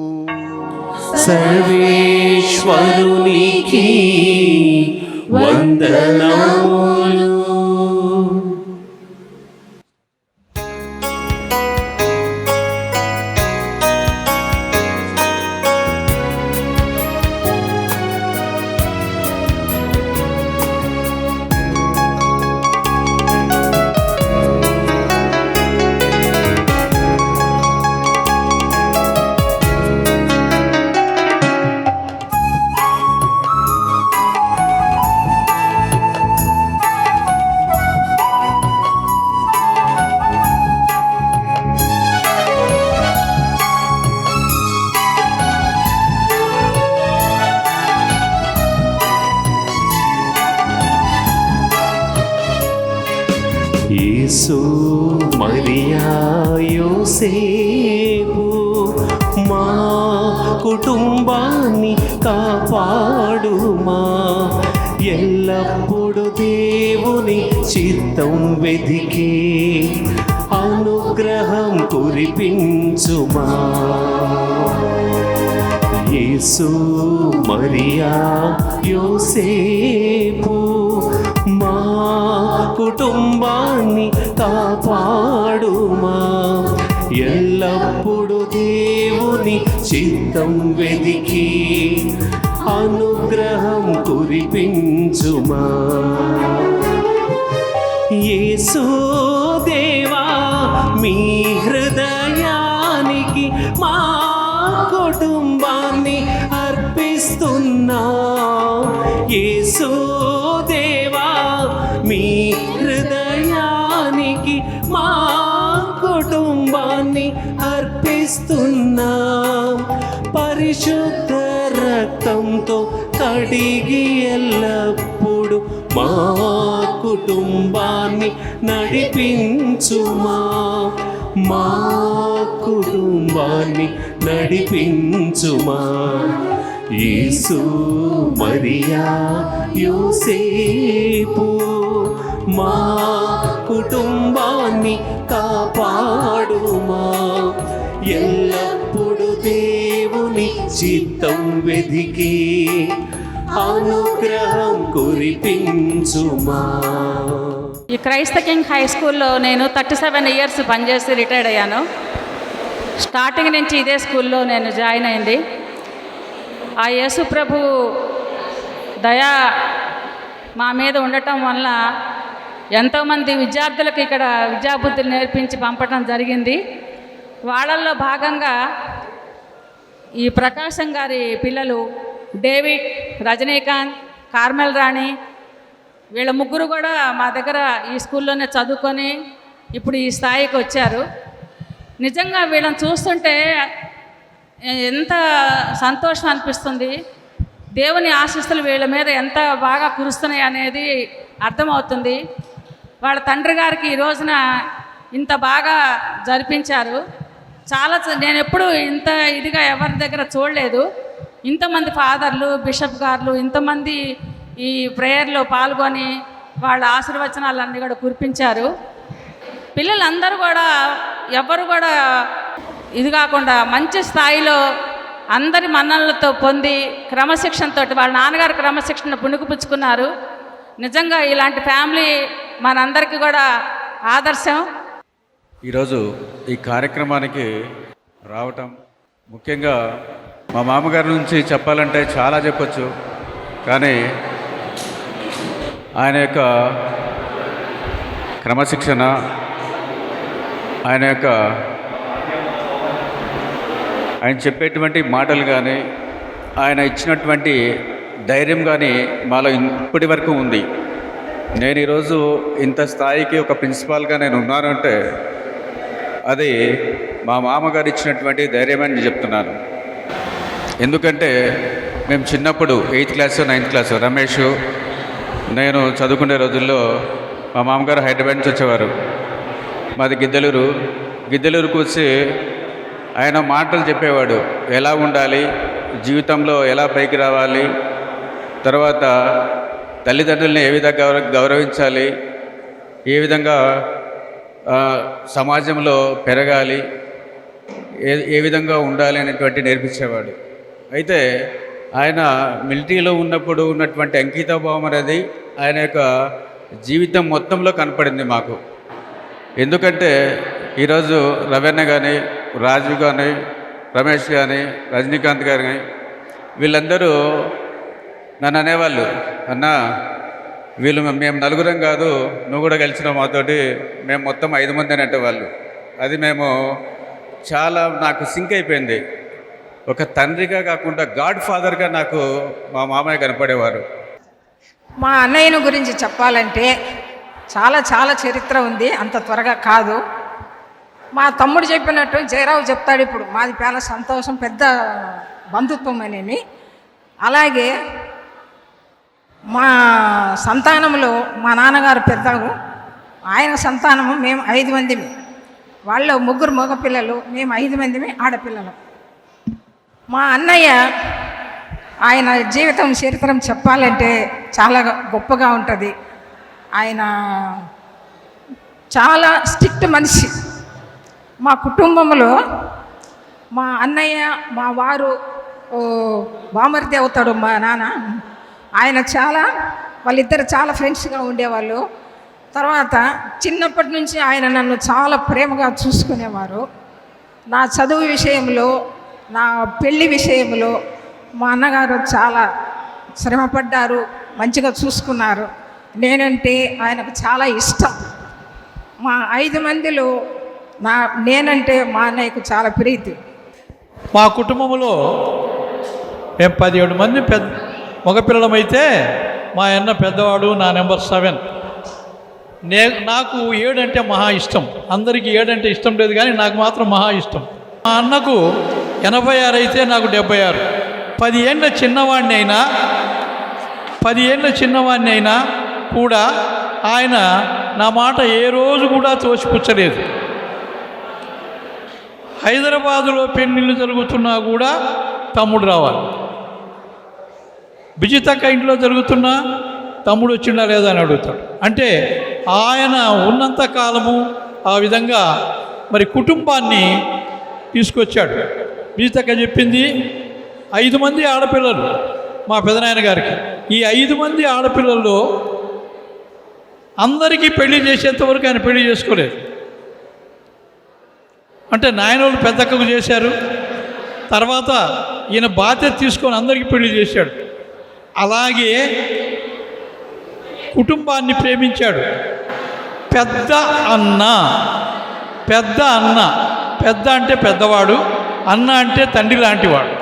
సర్వేశ్వరునికి వందనములు. యేసు, మరియా, యోసేపు మా కుటుంబాన్ని కాపాడుమా. ఎల్లప్పుడూ దేవుని చిత్తం వెదికి అనుగ్రహం కురిపించుమా. యేసు, మరియా, యోసేపు మా కుటుంబాన్ని కాపాడుమా. ఎల్లప్పుడూ దేవుని చిత్తం వెదికి అనుగ్రహం కురిపించుమా. యేసు దేవా, మీ హృదయానికి మా కుటుంబాన్ని అర్పిస్తున్నా. యేసు దేవా, మీ హృదయానికి మా కుటుంబాన్ని అర్పిస్తున్నా. పరిశుద్ధ రక్తంతో కడిగి ఎల్లప్పుడు మా కుటుంబాన్ని నడిపించుమా, మా కుటుంబాన్ని నడిపించుమా. యేసు మరియా యోసేపు మా కుటుంబాన్ని కాపాడుమా. ఎల్లప్పుడు దేవుని చిత్తం వెదికి అనుగ్రహం కురిపించుమా. ఈ క్రైస్త కింగ్ హై స్కూల్లో నేను 37 ఇయర్స్ పనిచేసి రిటైర్డ్ అయ్యాను. స్టార్టింగ్ నుంచి ఇదే స్కూల్లో నేను జాయిన్ అయింది. ఆ యేసు ప్రభు దయా మా మీద ఉండటం వల్ల ఎంతోమంది విద్యార్థులకు ఇక్కడ విద్యాబుద్ధులు నేర్పించి పంపడం జరిగింది. వాళ్ళల్లో భాగంగా ఈ ప్రకాశం గారి పిల్లలు డేవిడ్, రజనీకాంత్, కార్మెల్ రాణి, వీళ్ళ ముగ్గురు కూడా మా దగ్గర ఈ స్కూల్లోనే చదువుకొని ఇప్పుడు ఈ స్థాయికి వచ్చారు. నిజంగా వీళ్ళని చూస్తుంటే ఎంత సంతోషం అనిపిస్తుంది. దేవుని ఆశీస్సులు వీళ్ళ మీద ఎంత బాగా కురుస్తున్నాయి అనేది అర్థమవుతుంది. వాళ్ళ తండ్రి గారికి ఈ రోజున ఇంత బాగా జరిపించారు. చాలా నేను ఎప్పుడు ఇంత ఇదిగా ఎవరి దగ్గర చూడలేదు. ఇంతమంది ఫాదర్లు, బిషప్ గారులు ఇంతమంది ఈ ప్రేయర్లో పాల్గొని వాళ్ళ ఆశీర్వచనాలన్నీ కూడా కురిపించారు. పిల్లలందరూ కూడా ఎవరు కూడా ఇది కాకుండా మంచి స్థాయిలో అందరి మన్ననలతో పొంది క్రమశిక్షణతో వాళ్ళ నాన్నగారు క్రమశిక్షణ పుణుకుపుచ్చుకున్నారు. నిజంగా ఇలాంటి ఫ్యామిలీ మనందరికీ కూడా ఆదర్శం. ఈరోజు ఈ కార్యక్రమానికి రావటం ముఖ్యంగా మా మామగారి నుంచి చెప్పాలంటే చాలా చెప్పొచ్చు, కానీ ఆయన యొక్క క్రమశిక్షణ, ఆయన చెప్పేటువంటి మాటలు కానీ, ఆయన ఇచ్చినటువంటి ధైర్యం కానీ మాలో ఇప్పటి వరకు ఉంది. నేను ఈరోజు ఇంత స్థాయికి ఒక ప్రిన్సిపాల్గా నేను ఉన్నాను అంటే అది మా మామగారు ఇచ్చినటువంటి ధైర్యం అని చెప్తున్నాను. ఎందుకంటే మేము చిన్నప్పుడు 8th class 9th class Ramesh నేను చదువుకునే రోజుల్లో మా మామగారు హైదరాబాద్ నుంచి వచ్చేవారు. మాది గిద్దలూరుకు వచ్చి ఆయన మాటలు చెప్పేవాడు. ఎలా ఉండాలి, జీవితంలో ఎలా పైకి రావాలి, తర్వాత తల్లిదండ్రులని ఏ విధంగా గౌరవించాలి, ఏ విధంగా సమాజంలో పెరగాలి, ఏ విధంగా ఉండాలి అనేటువంటి నేర్పించేవాడు. అయితే ఆయన మిలిటరీలో ఉన్నప్పుడు ఉన్నటువంటి అంకితభావం అనేది ఆయన యొక్క జీవితం మొత్తంలో కనపడింది మాకు. ఎందుకంటే ఈరోజు రవీణ కానీ, రాజు కానీ, రమేష్ కానీ, రజనీకాంత్ గారు కానీ వీళ్ళందరూ నన్ను అనేవాళ్ళు, అన్నా వీళ్ళు మేము నలుగురం కాదు, నువ్వు కూడా కలిసినావు మాతోటి, మేము మొత్తం 5 మంది అని అంటేవాళ్ళు. అది మేము చాలా నాకు సింక్ అయిపోయింది. ఒక తండ్రిగా కాకుండా గాడ్ ఫాదర్గా నాకు మా మామయ్య కనపడేవారు. మా అన్నయ్యను గురించి చెప్పాలంటే చాలా చాలా చరిత్ర ఉంది, అంత త్వరగా కాదు. మా తమ్ముడు చెప్పినట్టు జయరావు చెప్తాడు ఇప్పుడు. మాది చాలా సంతోషం, పెద్ద బంధుత్వం అని. అలాగే మా సంతానంలో మా నాన్నగారు పెద్దలు, ఆయన సంతానము మేము 5 మందిమి. వాళ్ళు 3 మగపిల్లలు, మేము 5 మందిమి ఆడపిల్లలు. మా అన్నయ్య ఆయన జీవితం చరిత్రం చెప్పాలంటే చాలా గొప్పగా ఉంటుంది. ఆయన చాలా స్ట్రిక్ట్ మనిషి. మా కుటుంబంలో మా అన్నయ్య, మా వారు బామర్ది అవుతాడు మా నాన్న. ఆయన వాళ్ళిద్దరు చాలా ఫ్రెండ్స్గా ఉండేవాళ్ళు. తర్వాత చిన్నప్పటి నుంచి ఆయన నన్ను చాలా ప్రేమగా చూసుకునేవారు. నా చదువు విషయంలో, నా పెళ్లి విషయంలో మా అన్నగారు చాలా శ్రమపడ్డారు, మంచిగా చూసుకున్నారు. నేనంటే ఆయనకు చాలా ఇష్టం. మా 5 మందిలో నేనంటే మా అన్నయ్యకు చాలా ప్రీతి. మా కుటుంబంలో మేము 17 మంది మగపిల్లలమైతే మా అన్న పెద్దవాడు, నా నెంబర్ 7. నాకు 7 అంటే మహా ఇష్టం. అందరికీ 7 అంటే ఇష్టం లేదు, కానీ నాకు మాత్రం మహా ఇష్టం. మా అన్నకు 86 అయితే నాకు 76. 10 ఏళ్ళ చిన్నవాడిని అయినా కూడా ఆయన నా మాట ఏ రోజు కూడా తోసిపుచ్చలేదు. హైదరాబాదులో పెళ్ళిళ్ళు జరుగుతున్నా కూడా తమ్ముడు రావాలి, బిజితక్క ఇంట్లో జరుగుతున్నా తమ్ముడు వచ్చిండా లేదా అని అడుగుతాడు. అంటే ఆయన ఉన్నంత కాలము ఆ విధంగా మరి కుటుంబాన్ని తీసుకొచ్చాడు. బిజితక్క చెప్పింది 5 మంది ఆడపిల్లలు మా పెదనాయన గారికి. ఈ 5 మంది ఆడపిల్లల్లో అందరికీ పెళ్లి చేసేంతవరకు ఆయన పెళ్లి చేసుకోలేదు. అంటే నాయనోళ్ళు పెద్దక్కకు చేశారు, తర్వాత ఈయన బాధ్యత తీసుకొని అందరికీ పెళ్లి చేశాడు. అలాగే కుటుంబాన్ని ప్రేమించాడు. పెద్ద అన్న పెద్ద అంటే పెద్దవాడు, అన్న అంటే తండ్రి లాంటివాడు.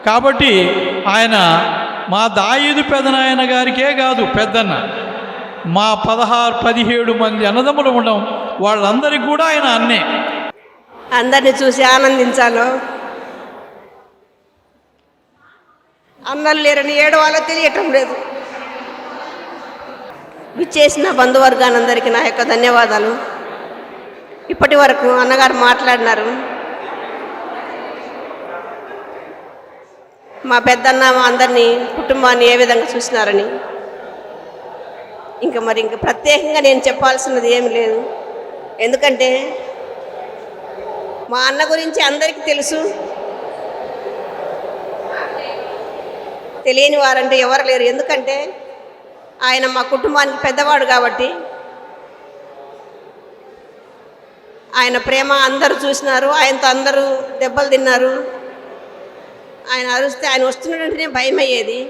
కాబట్టి ఆయన మా దాయిదు పెదనాయన గారికే కాదు పెద్దన్న, మా 16-17 మంది అన్నదమ్ములు ఉండడం వాళ్ళందరికీ కూడా ఆయన అన్నే. అందరిని చూసి ఆనందించాలో, అన్నలు లేరని ఏడవాలో తెలియటం లేదు. విచ్చేసిన బంధువర్గానందరికీ నా యొక్క ధన్యవాదాలు. ఇప్పటి వరకు అన్నగారు మాట్లాడినారు. మా పెద్దన్న మా అందరినీ కుటుంబాన్ని ఏ విధంగా చూసినారని. ఇంకా ప్రత్యేకంగా నేను చెప్పాల్సినది ఏమి లేదు. ఎందుకంటే మా అన్న గురించి అందరికీ తెలుసు, తెలియని వారంటే ఎవరు లేరు. ఎందుకంటే ఆయన మా కుటుంబానికి పెద్దవాడు కాబట్టి ఆయన ప్రేమ అందరూ చూసినారు. ఆయనతో అందరూ దెబ్బలు తిన్నారు. ఆయన అరిస్తే ఆయన వస్తున్నట్టునే భయం అయ్యేది.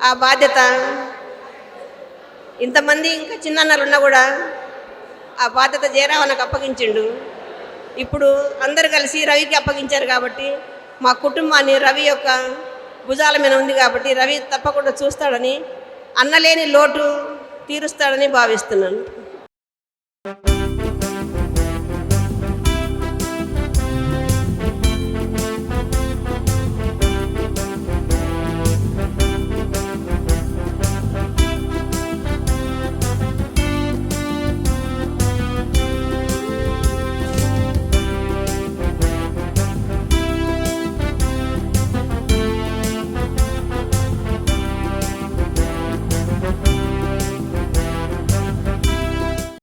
ఆ బాధ్యత ఇంతమంది ఇంకా చిన్నన్నలు ఉన్నా కూడా ఆ బాధ్యత జయరావన్నకు అప్పగించిండు. ఇప్పుడు అందరు కలిసి రవికి అప్పగించారు కాబట్టి మా కుటుంబాన్ని రవి యొక్క భుజాల మీద ఉంది కాబట్టి రవి తప్పకుండా చూస్తాడని, అన్నలేని లోటు తీరుస్తాడని భావిస్తున్నాను.